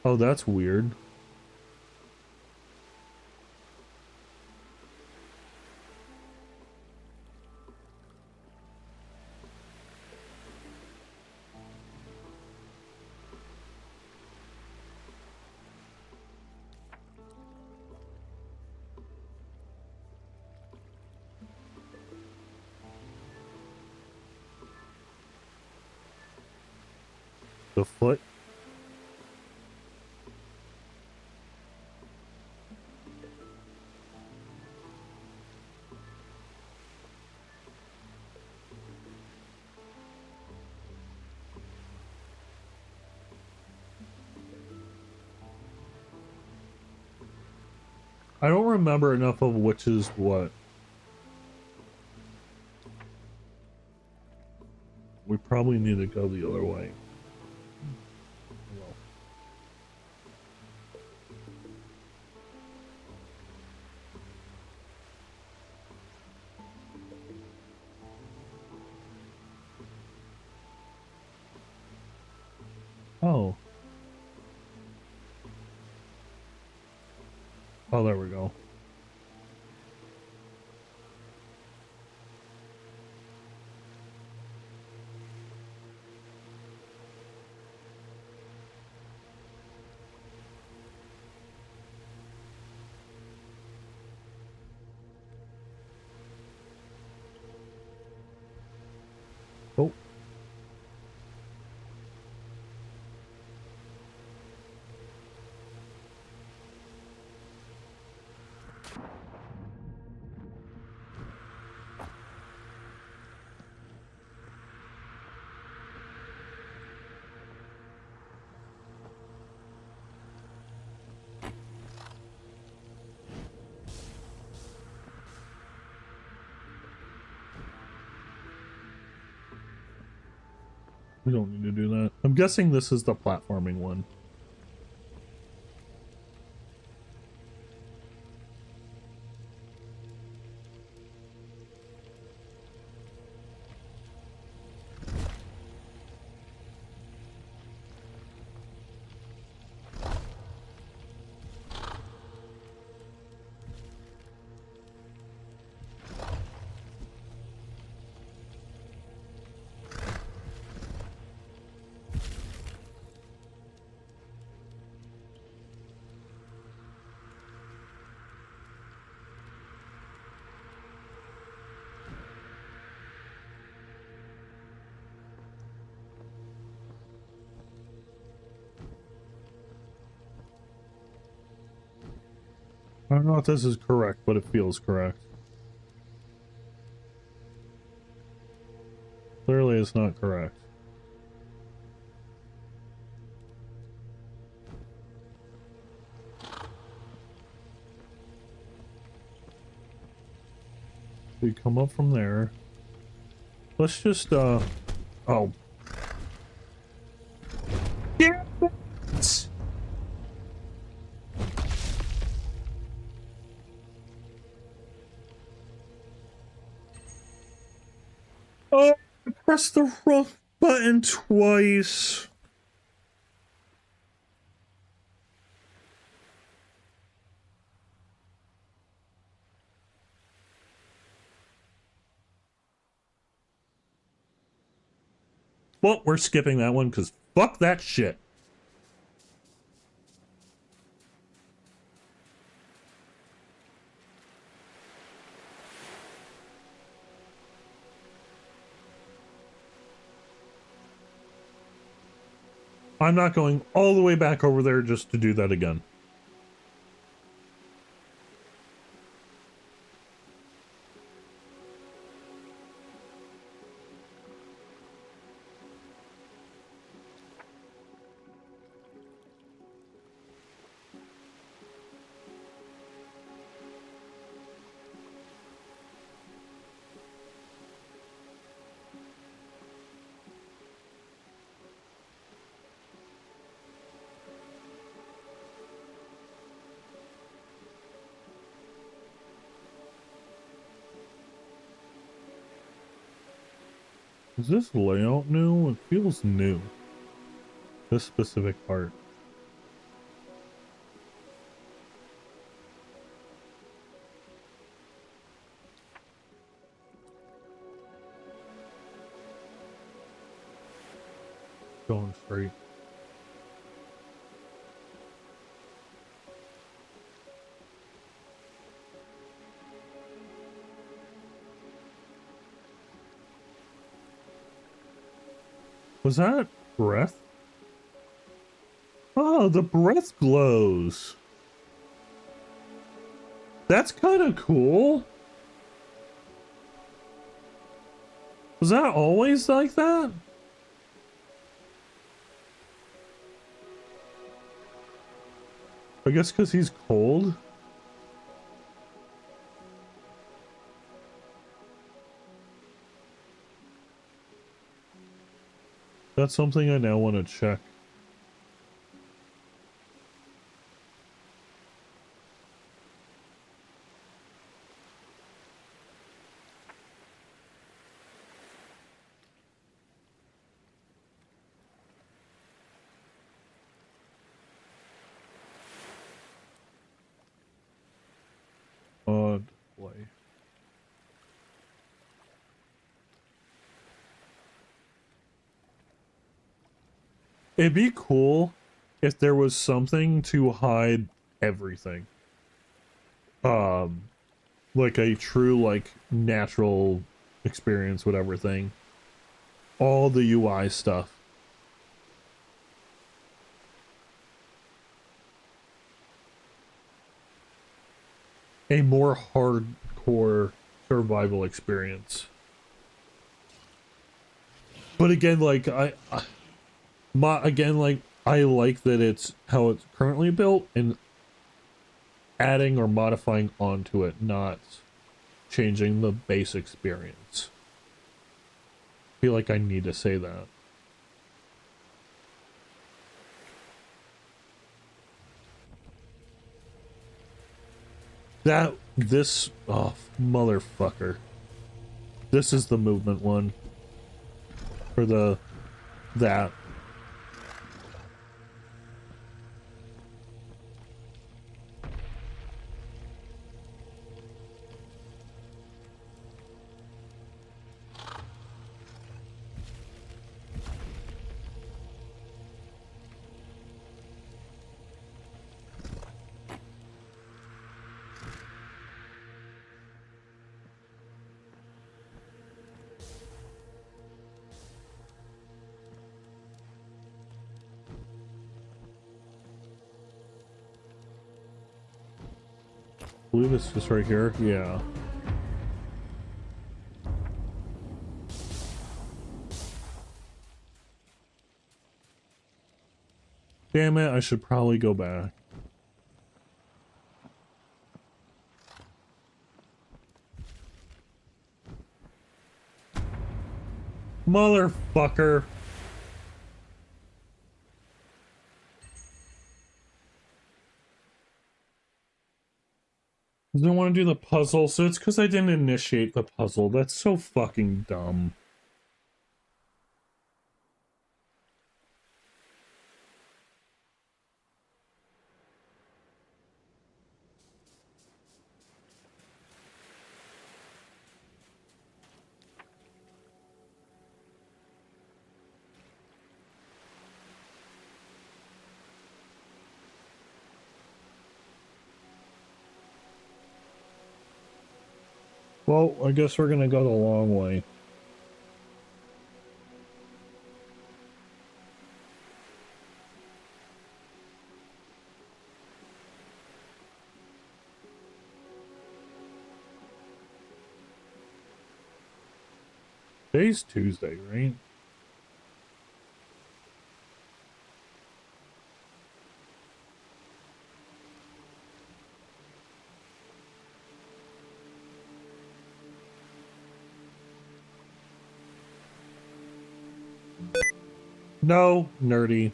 Oh, that's weird. The foot. I don't remember enough of which is what. We probably need to go the other way. Oh. Oh, there we go. Oh. We don't need to do that. I'm guessing this is the platforming one. I don't know if this is correct, but it feels correct. Clearly it's not correct. We come up from there. Let's just, oh. Yeah. Oh, I pressed the wrong button twice. Well, we're skipping that one because fuck that shit. I'm not going all the way back over there just to do that again. Is this layout new? It feels new. This specific part. Going straight. Was that breath? Oh, the breath glows. That's kind of cool. Was that always like that? I guess because he's cold. That's something I now want to check. Odd play. It'd be cool if there was something to hide everything. Like a true, like, natural experience, whatever thing. All the UI stuff. A more hardcore survival experience. But again, like, I like that it's how it's currently built and adding or modifying onto it, not changing the base experience. I feel like I need to say that. Oh, motherfucker. This is the movement one. For that. believe it's just right here. Yeah. Damn it, I should probably go back. Motherfucker. I don't want to do the puzzle, so it's because I didn't initiate the puzzle. That's so fucking dumb. Well, I guess we're gonna go the long way. Today's Tuesday, right? No, nerdy.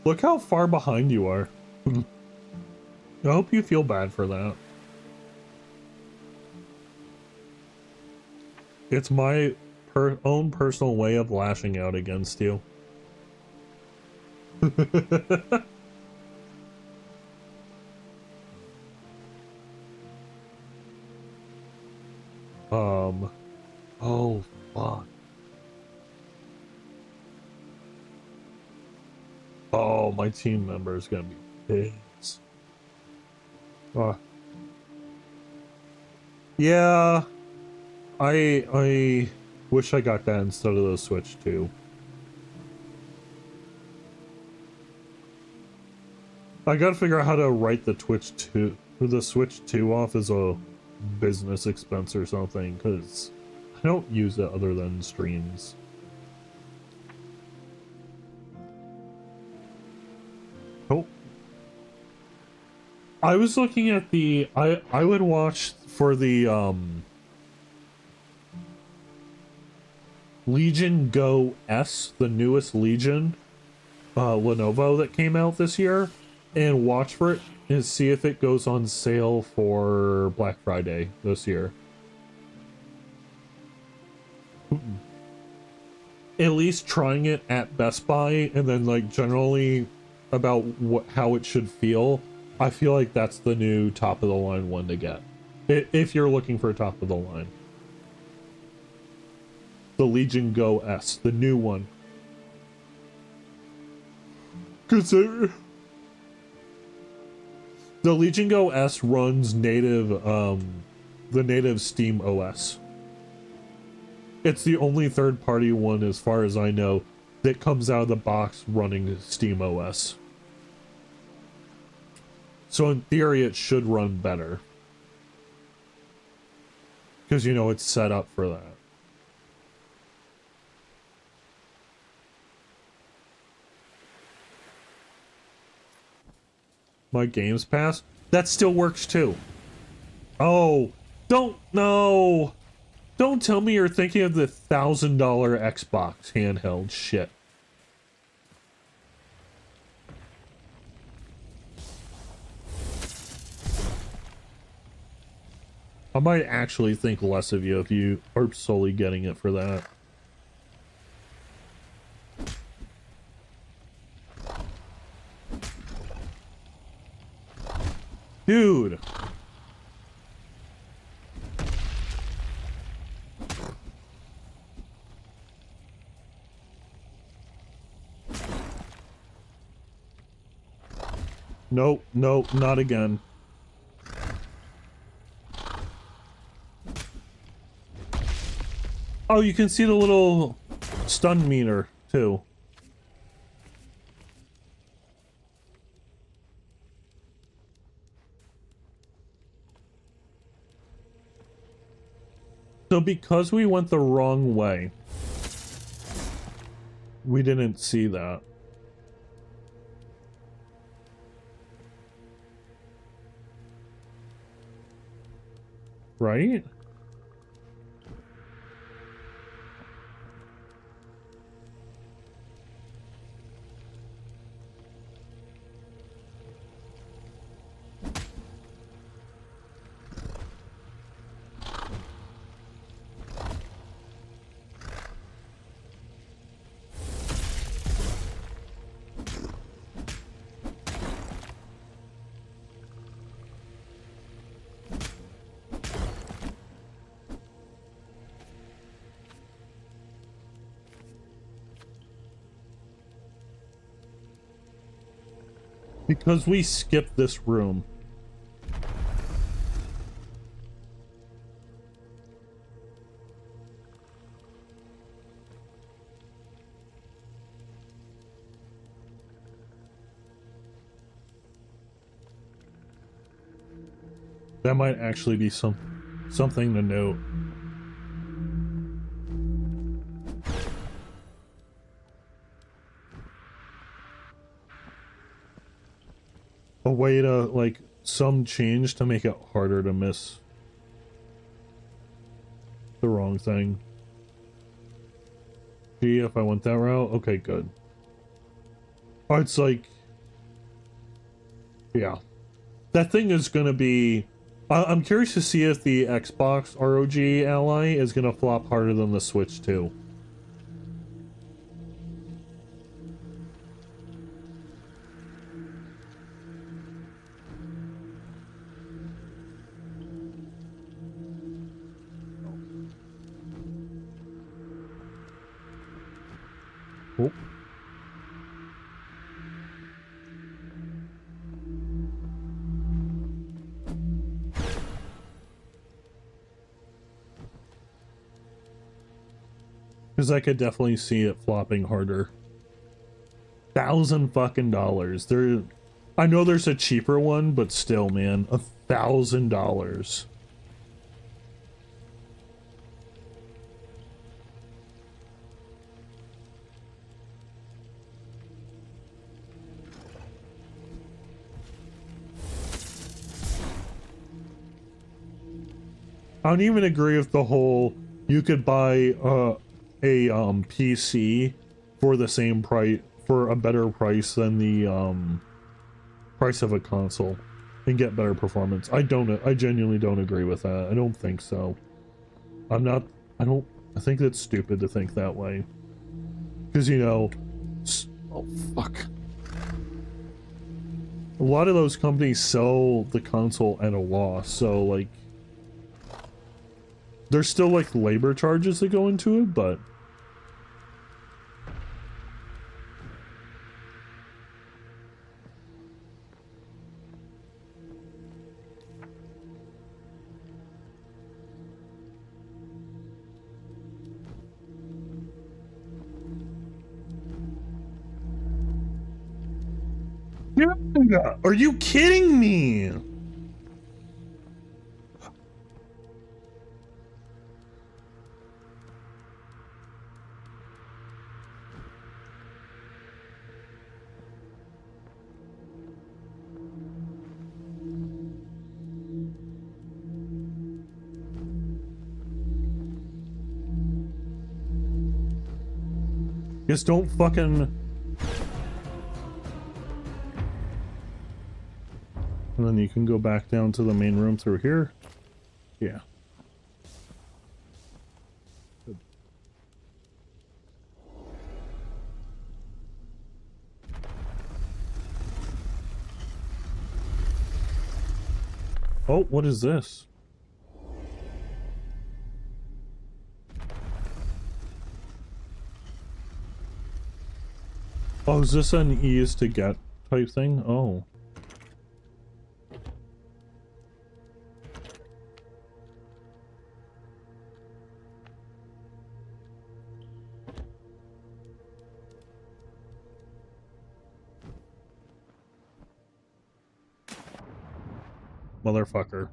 Look how far behind you are. I hope you feel bad for that. It's my own personal way of lashing out against you. Oh, fuck. Oh, my team member is gonna be pissed. Yeah, I wish I got that instead of the Switch 2. I gotta figure out how to write the Switch 2 off as a business expense or something, because I don't use it other than streams. Oh. I was looking at the I would watch for the Legion Go S, the newest Legion Lenovo that came out this year, and watch for it and see if it goes on sale for Black Friday this year. At least trying it at Best Buy, and then like generally about how it should feel. I feel like that's the new top of the line one to get if you're looking for a top of the line. The Legion Go S, the new one. Consider the Legion Go S runs native, the native Steam OS. It's the only third-party one, as far as I know, that comes out of the box running Steam OS. So in theory, it should run better. Because, you know, it's set up for that. My Games Pass? That still works too. Oh, don't tell me you're thinking of the $1,000 Xbox handheld shit. I might actually think less of you if you are solely getting it for that. Dude. Nope, nope, not again. Oh, you can see the little stun meter, too. So because we went the wrong way, we didn't see that. Right? Because we skipped this room. That might actually be something to note. A way to, like, some change to make it harder to miss the wrong thing. See if I went that route? Okay, good. Oh, it's like... Yeah. That thing is gonna be... I'm curious to see if the Xbox ROG Ally is gonna flop harder than the Switch too. Oh. Because I could definitely see it flopping harder. $1,000 there. I know there's a cheaper one, but still, man, $1,000. I don't even agree with the whole you could buy a PC for the same price, for a better price than the price of a console and get better performance. I genuinely don't agree with that. I don't think so. I think that's stupid to think that way. Because, you know, oh fuck. A lot of those companies sell the console at a loss, so like there's still like labor charges that go into it, but yeah. Are you kidding me? Just don't fucking... And then you can go back down to the main room through here. Yeah. Good. Oh, what is this? Oh, is this an ease to get type thing? Oh. Motherfucker.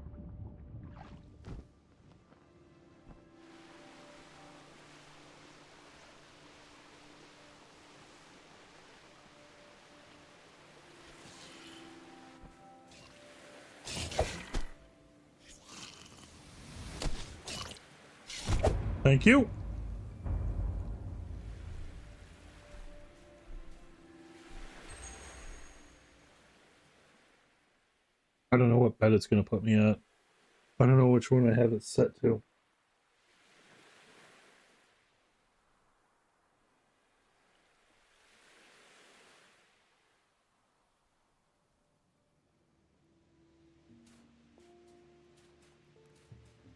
Thank you. I don't know what bed it's going to put me at. I don't know which one I have it set to.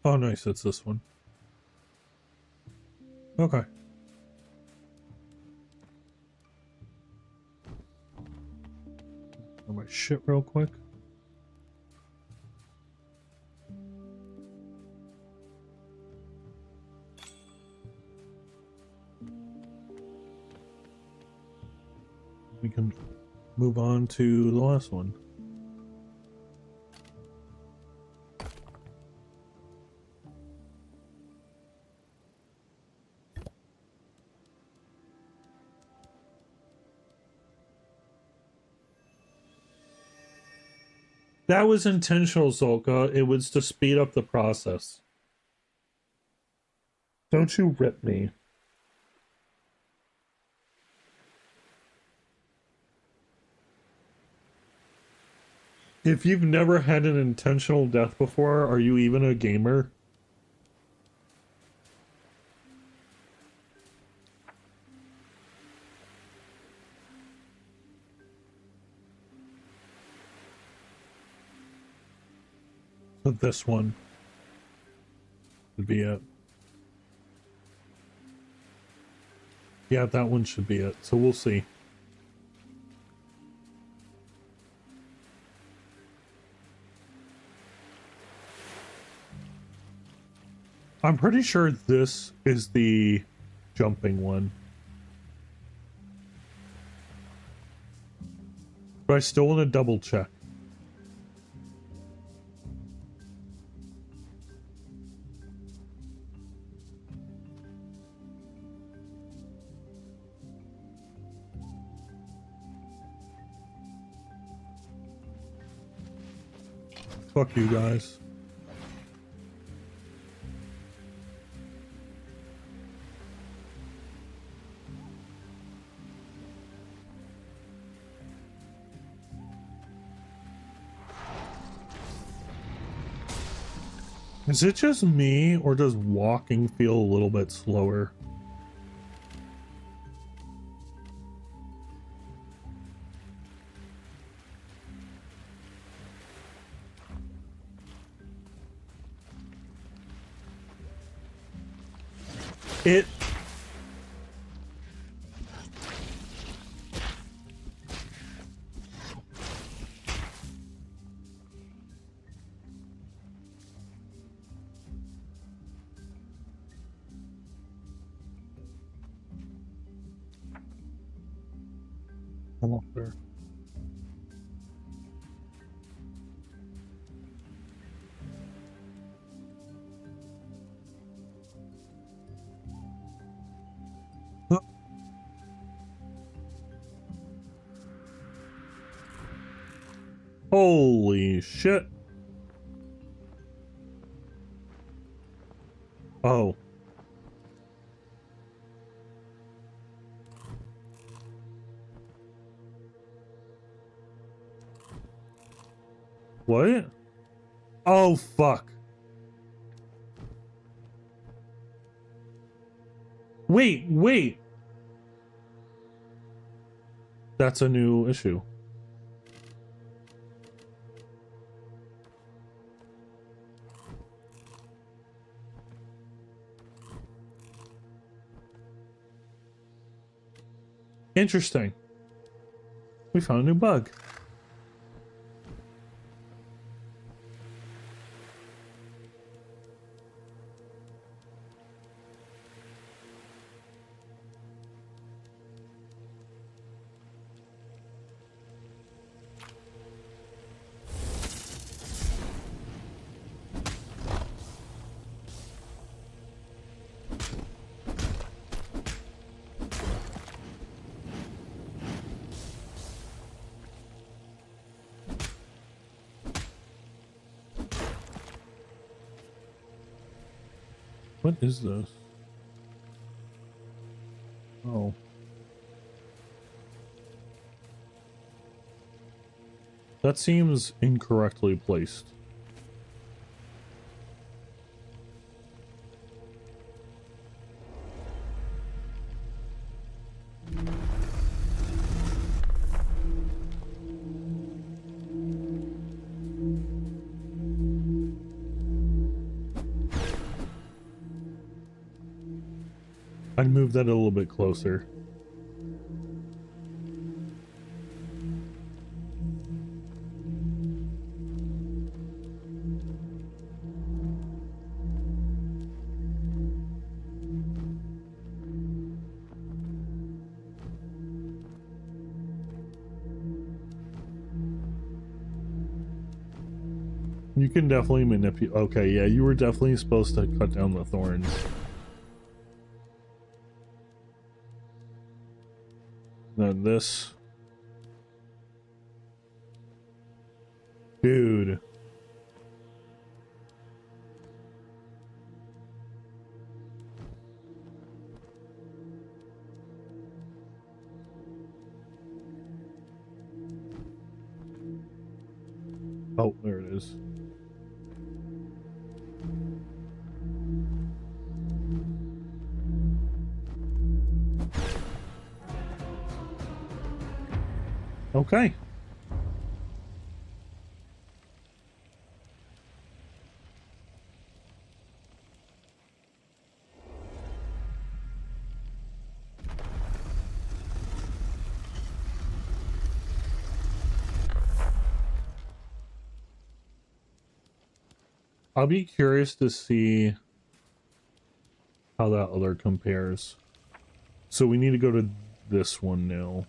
Oh, nice. It's this one. Okay. My shit real quick. We can move on to the last one. That was intentional, Zolka. It was to speed up the process. Don't you rip me. If you've never had an intentional death before, are you even a gamer? So this one would be it. Yeah, that one should be it. So we'll see. I'm pretty sure this is the jumping one. But I still want to double check. Fuck you guys. Is it just me, or does walking feel a little bit slower? It... Come up there. Huh? Holy shit. Oh. What? Oh, fuck. Wait. That's a new issue. Interesting. We found a new bug. What is this? Oh. That seems incorrectly placed. I'd move that a little bit closer. You can definitely manipulate. Okay, yeah, you were definitely supposed to cut down the thorns. Then this. Dude. Oh, there it is. Okay. I'll be curious to see how that other compares. So we need to go to this one now.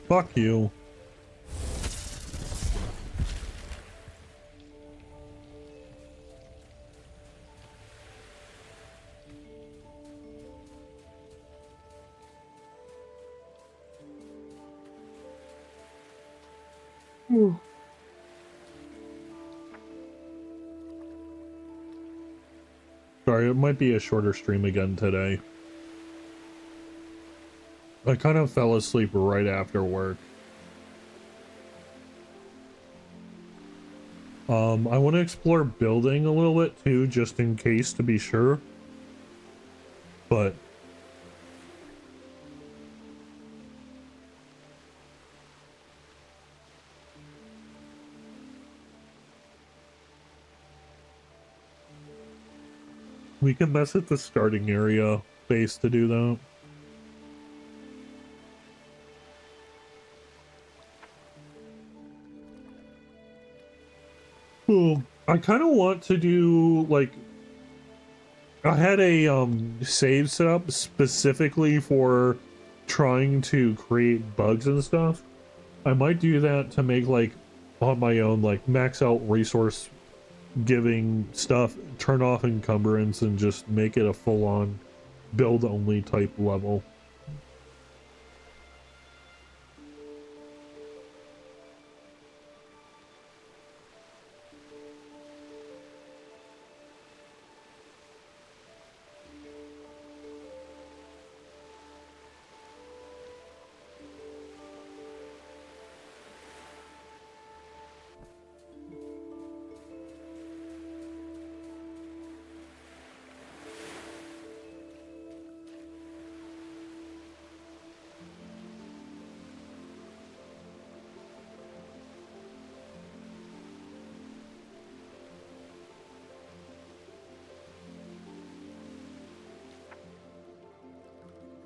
Fuck you. Sorry, it might be a shorter stream again today. I kind of fell asleep right after work. I want to explore building a little bit too, just in case to be sure. But we can mess at the starting area base to do that. Well, I kind of want to do like I had a save set up specifically for trying to create bugs and stuff. I might do that to make like on my own like max out resource giving stuff, turn off encumbrance, and just make it a full-on build only type level.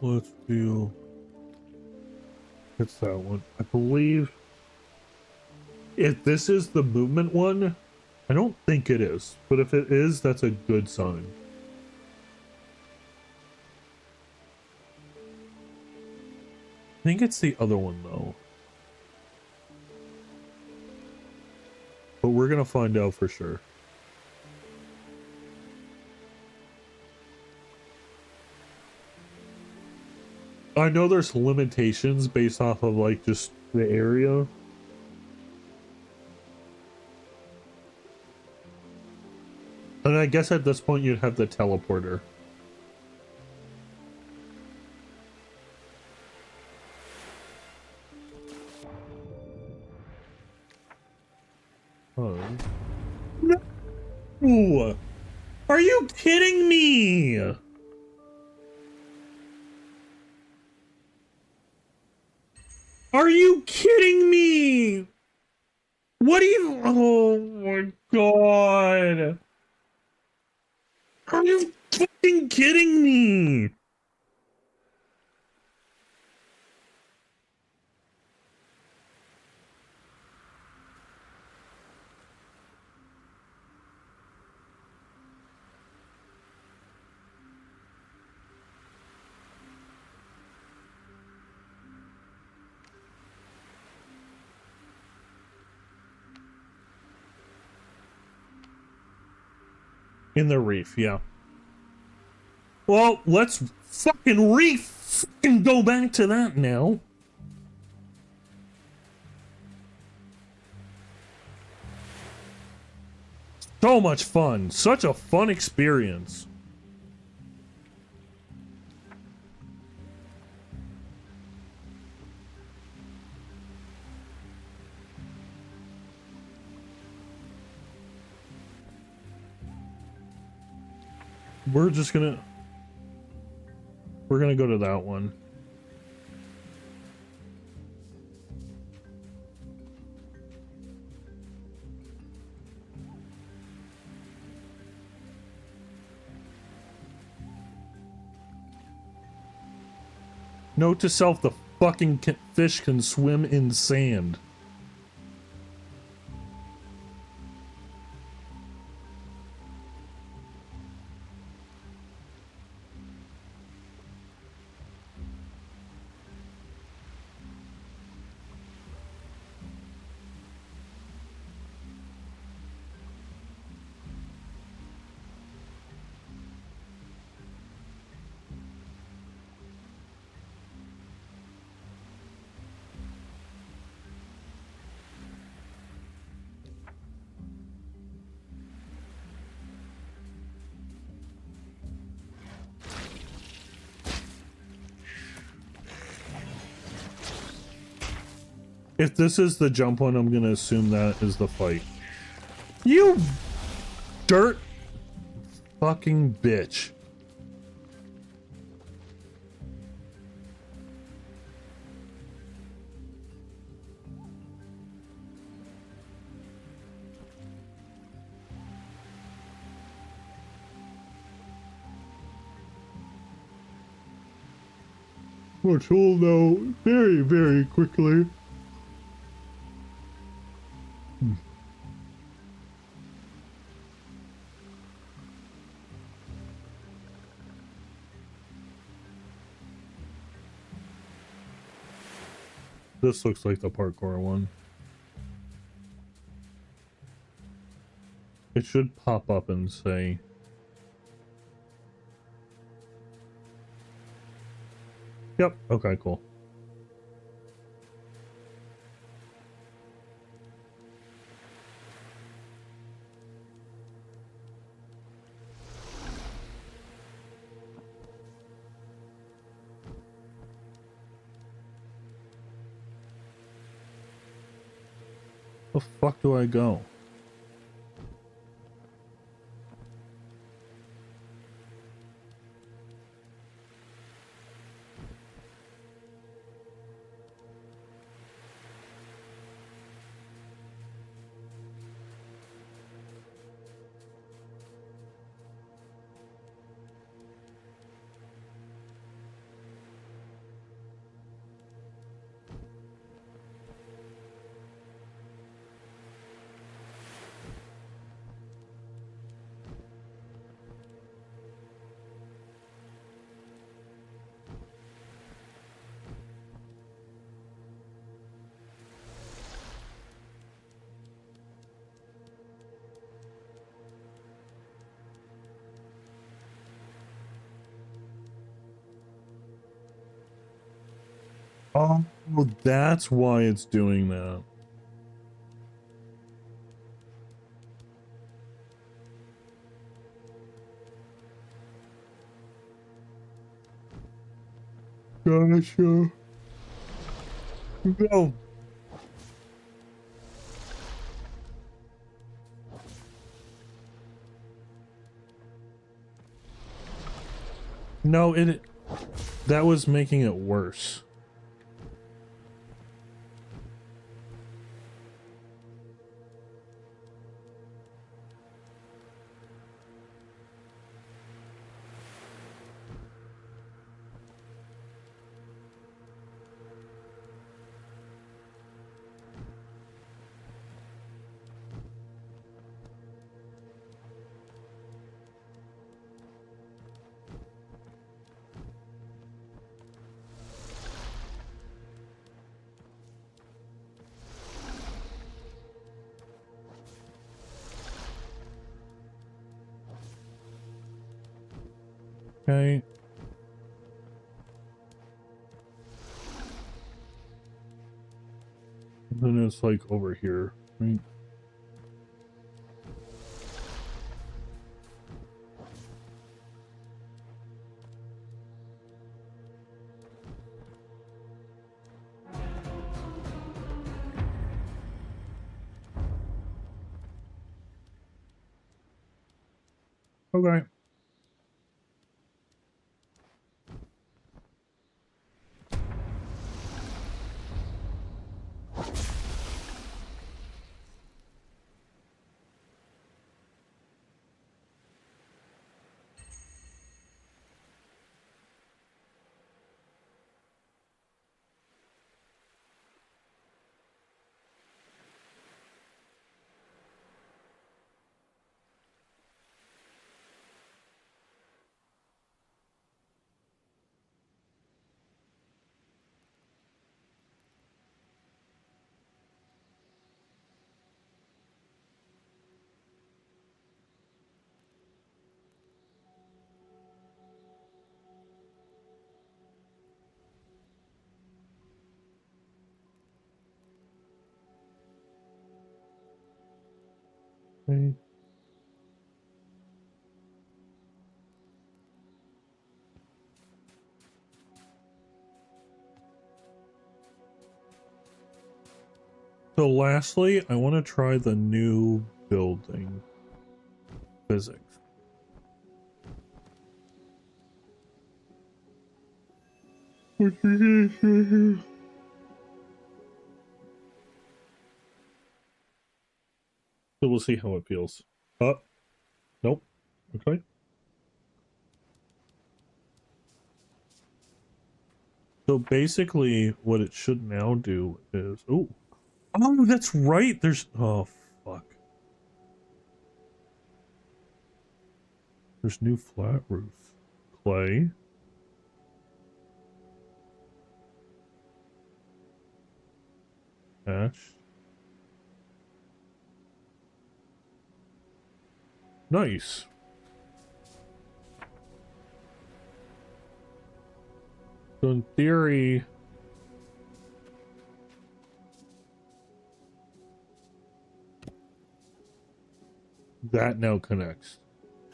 Let's do... It's that one. I believe... If this is the movement one, I don't think it is. But if it is, that's a good sign. think it's the other one though. But we're gonna find out for sure. I know there's limitations based off of like just the area. And I guess at this point you'd have the teleporter. Oh. No! Are you kidding me? Are you kidding me? What do you... Oh my god. Are you fucking kidding me? In the reef, yeah. Well, let's fucking go back to that now. So much fun. Such a fun experience. We're gonna go to that one. Note to self, the fucking fish can swim in sand. If this is the jump one, I'm gonna assume that is the fight. You dirt fucking bitch. Which we'll know very, very quickly. This looks like the parkour one. It should pop up and say... Yep, okay, cool. Where the fuck do I go? Oh, that's why it's doing that. Gotcha. No. No, that was making it worse. Okay. And then it's like over here, right? Okay. Okay. So lastly, I want to try the new building physics. So we'll see how it feels. Nope. Okay. So basically what it should now do is, oh, that's right. Oh, fuck. There's new flat roof. Clay. Ash. Nice. So in theory, that now connects.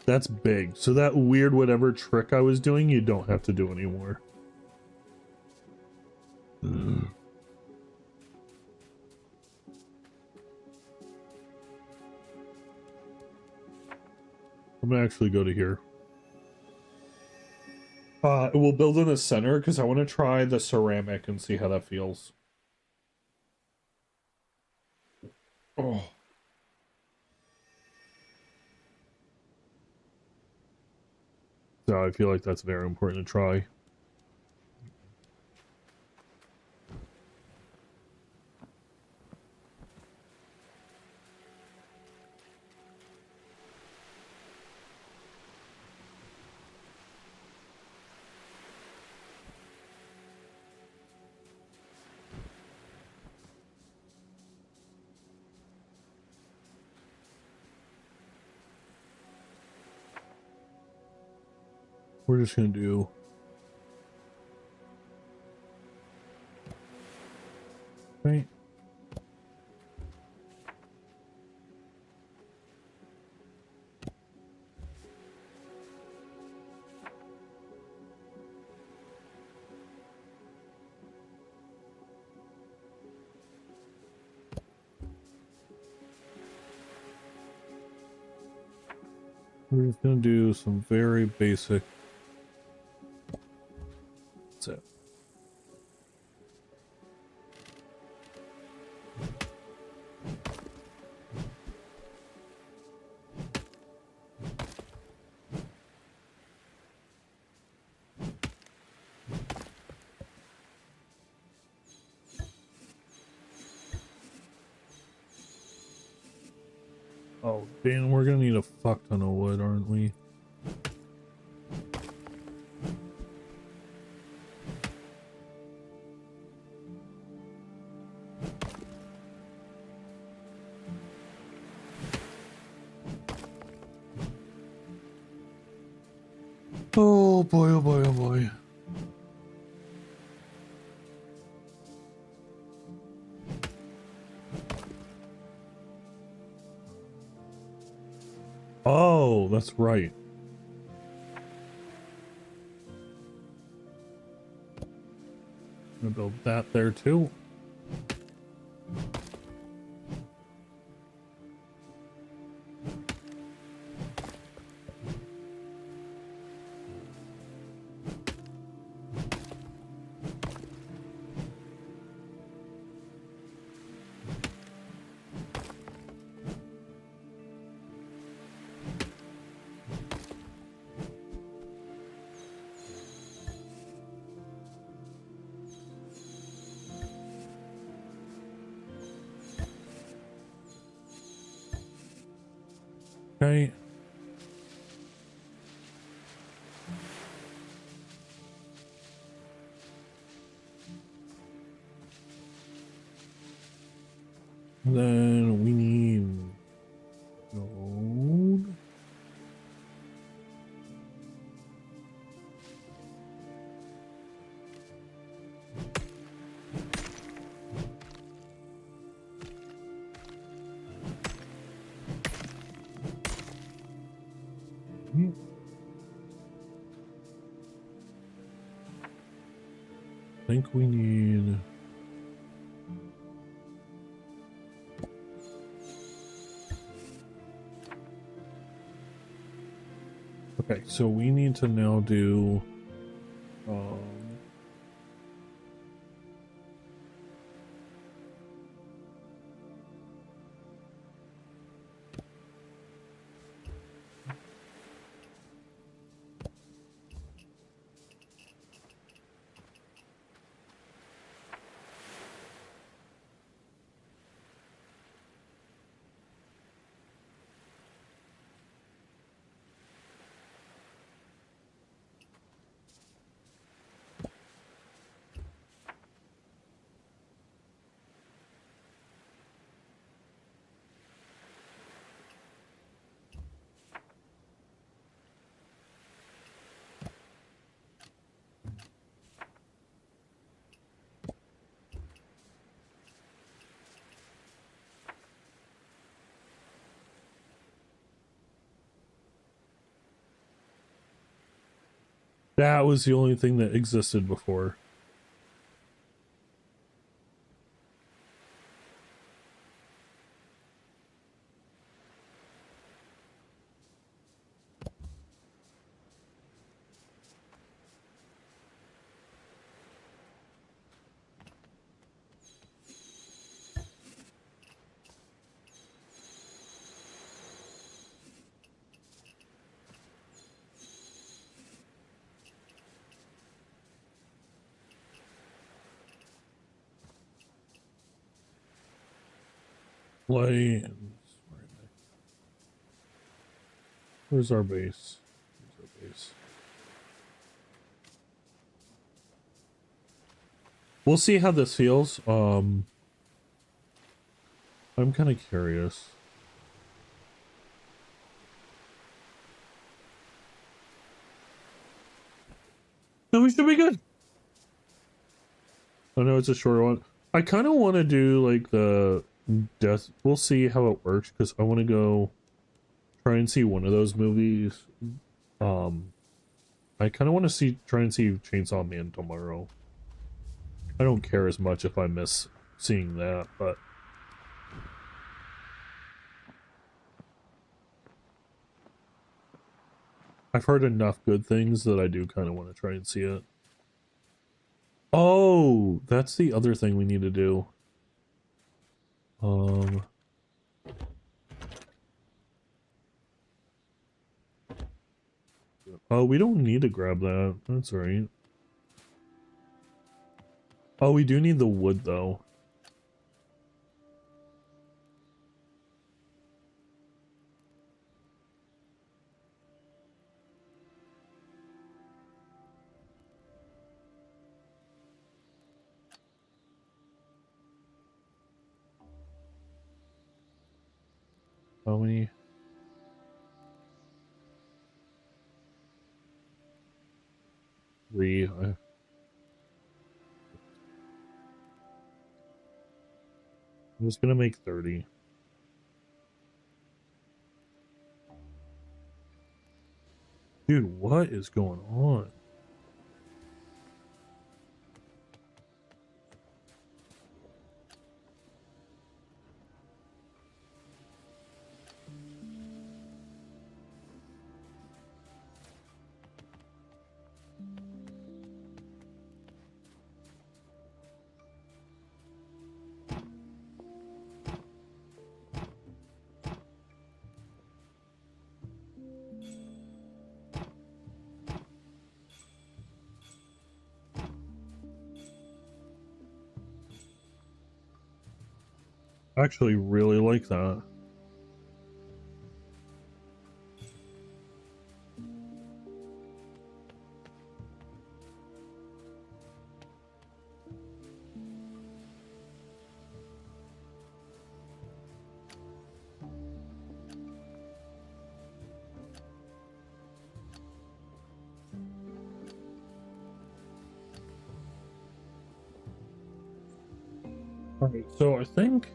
That's big. So that weird whatever trick I was doing, you don't have to do anymore. I'm gonna actually go to here. We'll build in the center because I want to try the ceramic and see how that feels. Oh. So I feel like that's very important to try. We're just gonna do Right. We're just gonna do some very basic. That's it. Oh, Dan, we're gonna need a fuck ton of wood, aren't we? Oh boy, oh boy, oh boy. Oh, that's right. I'm gonna build that there too. Okay. Then we need gold. I think we need. Okay, so we need to now do that was the only thing that existed before. Play. Where's our base? Where's our base? We'll see how this feels. I'm kind of curious. No, we should be good. I know it's a short one. I kind of want to do like the death. We'll see how it works because I want to go try and see one of those movies. Um, I kind of want to try and see Chainsaw Man tomorrow. I don't care as much if I miss seeing that, but I've heard enough good things that I do kind of want to try and see it. Oh, that's the other thing we need to do. Um, oh, we don't need to grab that. That's right. Oh, we do need the wood though. How many? Three. I'm just gonna make 30. Dude, what is going on? I actually really like that. Alright, so I think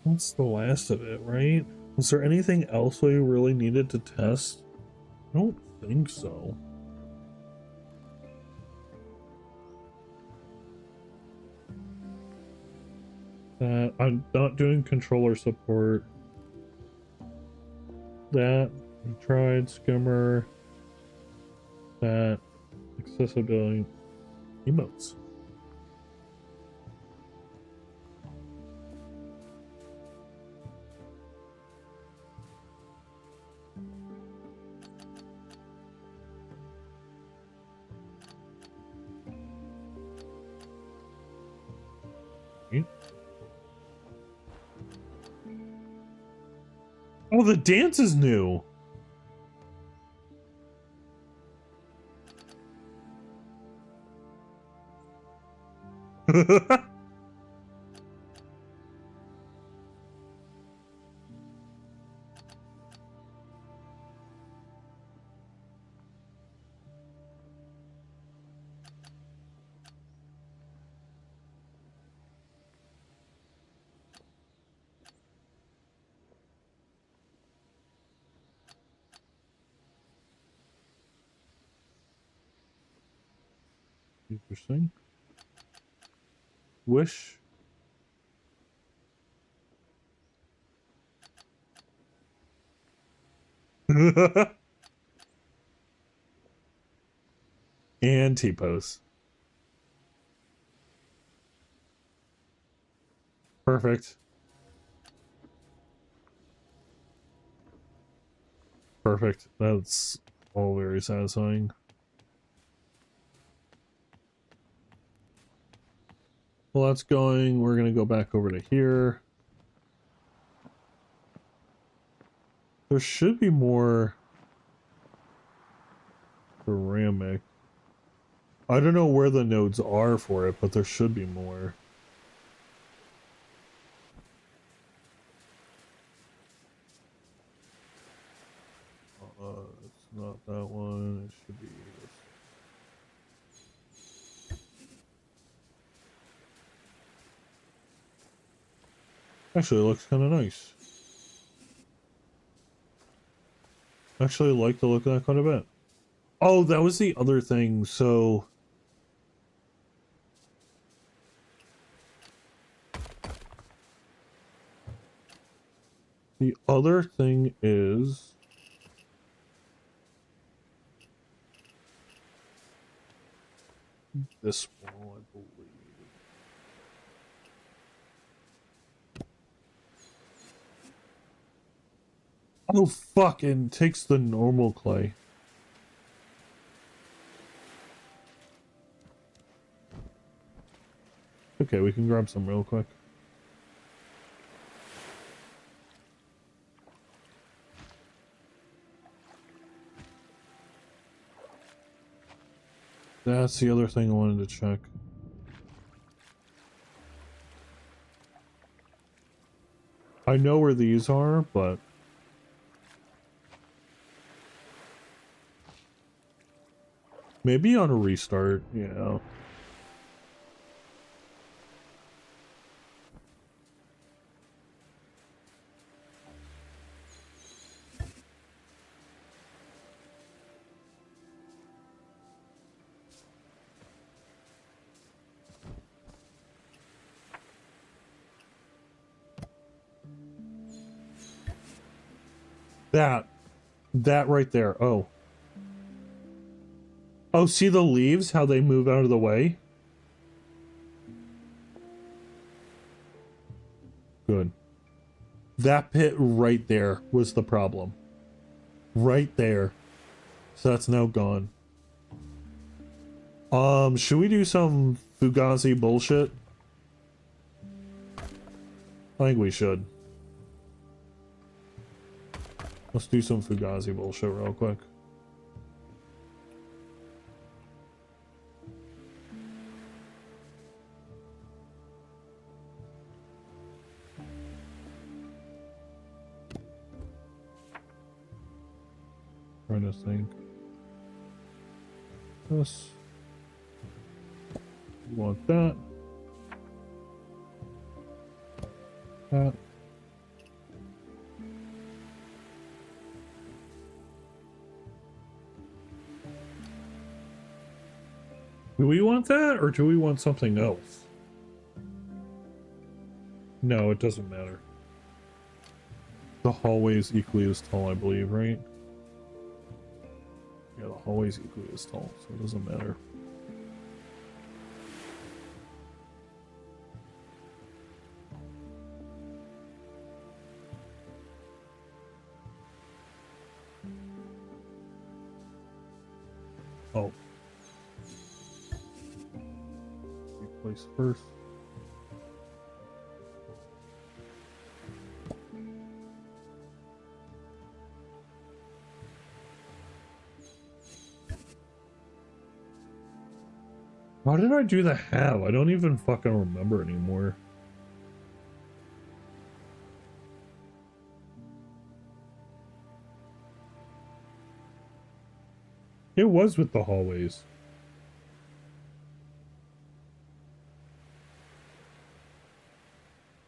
that's the last of it, right? Was there anything else we really needed to test? I don't think so. I'm not doing controller support. That we tried skimmer. That accessibility emotes. Right. Oh, the dance is new. Interesting. Wish. And T-pose. Perfect. Perfect. That's all very satisfying. Well, that's going. We're going to go back over to here. There should be more ceramic. I don't know where the nodes are for it, but there should be more. It's not that one. It should be this. Actually, it looks kind of nice. Actually, like the look of that quite a bit. Oh, that was the other thing. So the other thing is this wall, I believe. Oh, fucking takes the normal clay. Okay, we can grab some real quick. That's the other thing I wanted to check. I know where these are, but maybe on a restart, yeah. That right there. Oh. Oh, see the leaves? How they move out of the way? Good. That pit right there was the problem. Right there. So that's now gone. Should we do some Fugazi bullshit? I think we should. Let's do some Fugazi bullshit real quick. Trying to think. This. You want that. That. Do we want that, or do we want something else? No, it doesn't matter. The hallway is equally as tall, I believe, right? Yeah, the hallway is equally as tall, so it doesn't matter. Oh. Place first. Why did I do the have? I don't even fucking remember anymore. It was with the hallways.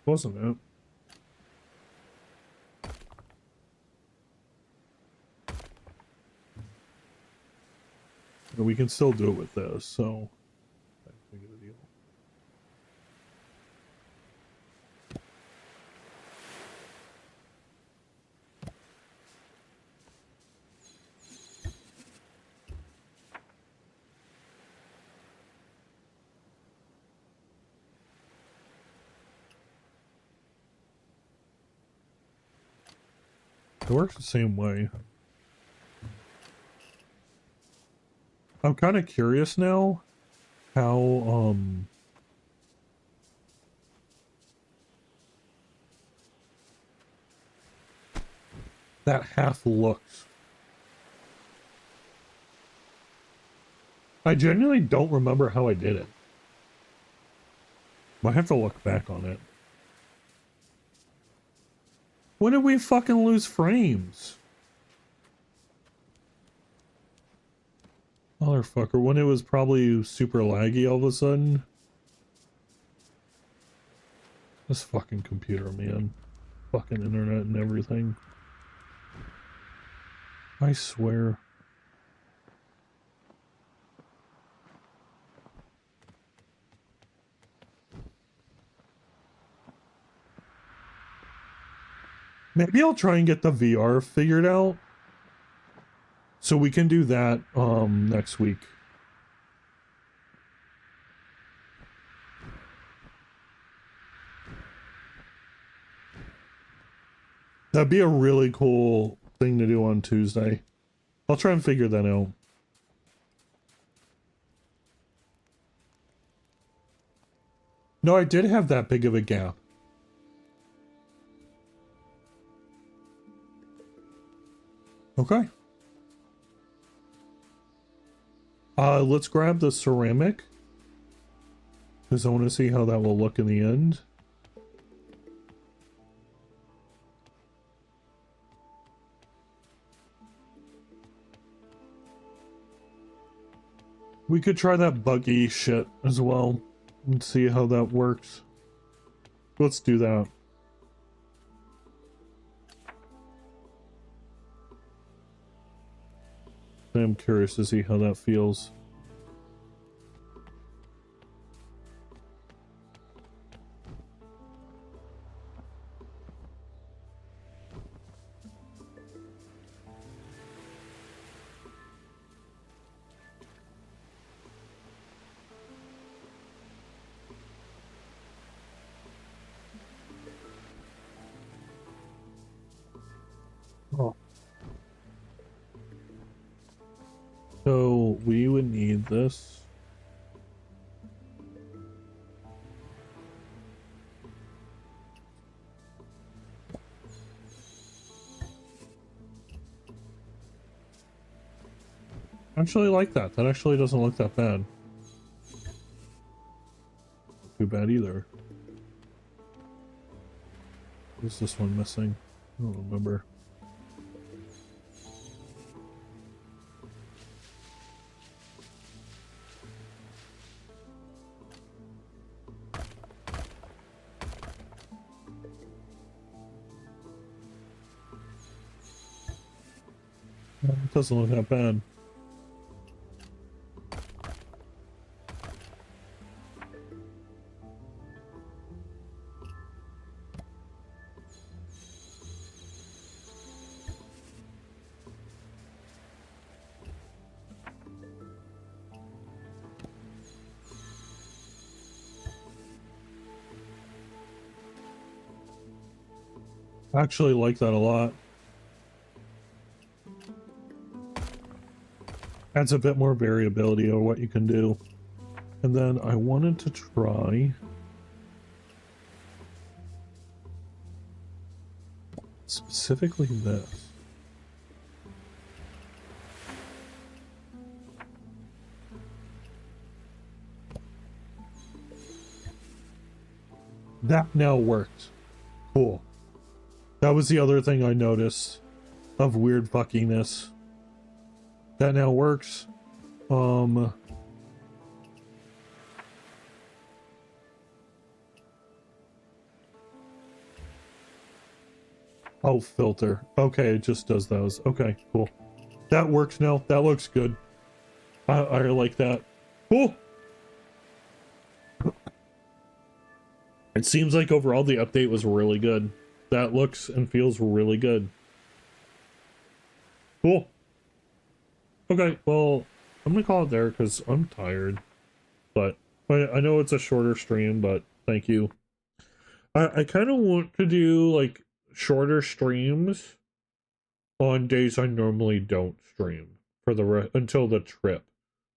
Wasn't it? But we can still do it with this, so that's big of a deal. It works the same way. I'm kind of curious now how that half looks. I genuinely don't remember how I did it. Might have to look back on it. When did we fucking lose frames? Motherfucker, when it was probably super laggy all of a sudden. This fucking computer, man. Fucking internet and everything. I swear. Maybe I'll try and get the VR figured out. So we can do that next week. That'd be a really cool thing to do on Tuesday. I'll try and figure that out. No, I did have that big of a gap. Okay. Let's grab the ceramic. Because I want to see how that will look in the end. We could try that buggy shit as well and see how that works. Let's do that. I'm curious to see how that feels. Oh. So we would need this. I actually like that. That actually doesn't look that bad. Not too bad either. What's this one missing? I don't remember. It doesn't look that bad. I actually like that a lot. Adds a bit more variability of what you can do. And then I wanted to try specifically this. That now worked. Cool. That was the other thing I noticed of weird fuckiness. That now works. Oh, filter. Okay, it just does those. Okay, cool. That works now. That looks good. I like that. Cool. It seems like overall the update was really good. That looks and feels really good. Cool. Okay, well, I'm gonna call it there because I'm tired. But I know it's a shorter stream, but thank you. I kind of want to do like shorter streams on days I normally don't stream for the until the trip,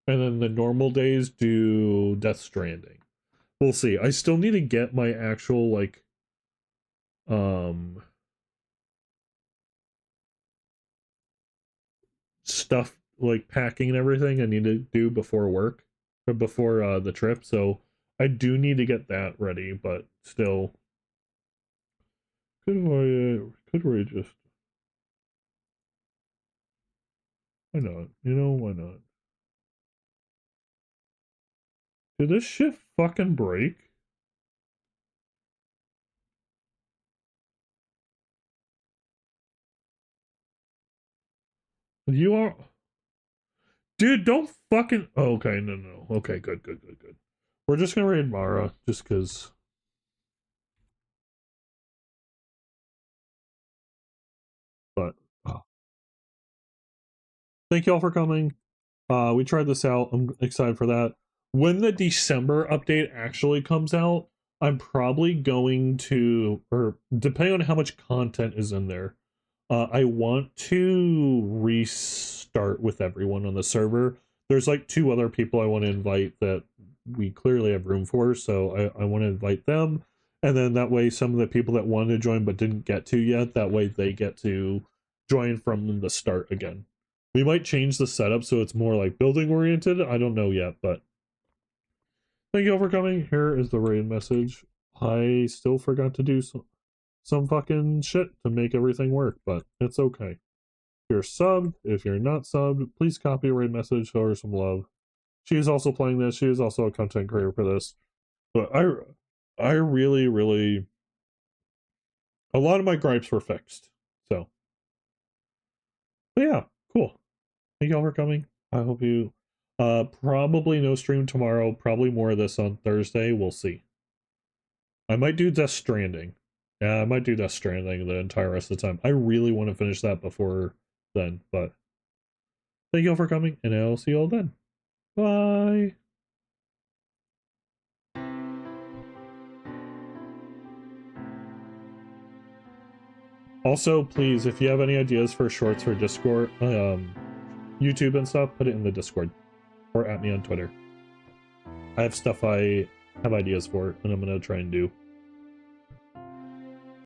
and then the normal days do Death Stranding. We'll see. I still need to get my actual like stuff like packing and everything I need to do before work or before the trip, so I do need to get that ready, but still could we just why not? You know, why not? Did this shit fucking break? You are... Dude, don't fucking... Oh, okay, no. Okay, good. We're just gonna raid Mara, just because... But... Oh. Thank you all for coming. We tried this out. I'm excited for that. When the December update actually comes out, I'm probably going to... Or, depending on how much content is in there, I want to restart with everyone on the server. There's like 2 other people I want to invite that we clearly have room for, so I want to invite them. And then that way some of the people that wanted to join but didn't get to yet, that way they get to join from the start again. We might change the setup so it's more like building oriented. I don't know yet, but thank you all for coming. Here is the raid message. I still forgot to do some fucking shit to make everything work, but it's okay. If you're subbed, if you're not subbed, please copy a raid message, show her some love. She is also playing this. She is also a content creator for this. But I really, a lot of my gripes were fixed. So, but yeah, cool. Thank y'all for coming. I hope you, probably no stream tomorrow. Probably more of this on Thursday. We'll see. I might do Death Stranding. Yeah, I might do Death Stranding the entire rest of the time. I really want to finish that before then, but thank you all for coming, and I'll see you all then. Bye! Also, please, if you have any ideas for shorts for Discord, YouTube and stuff, put it in the Discord. Or at me on Twitter. I have stuff I have ideas for, and I'm gonna try and do.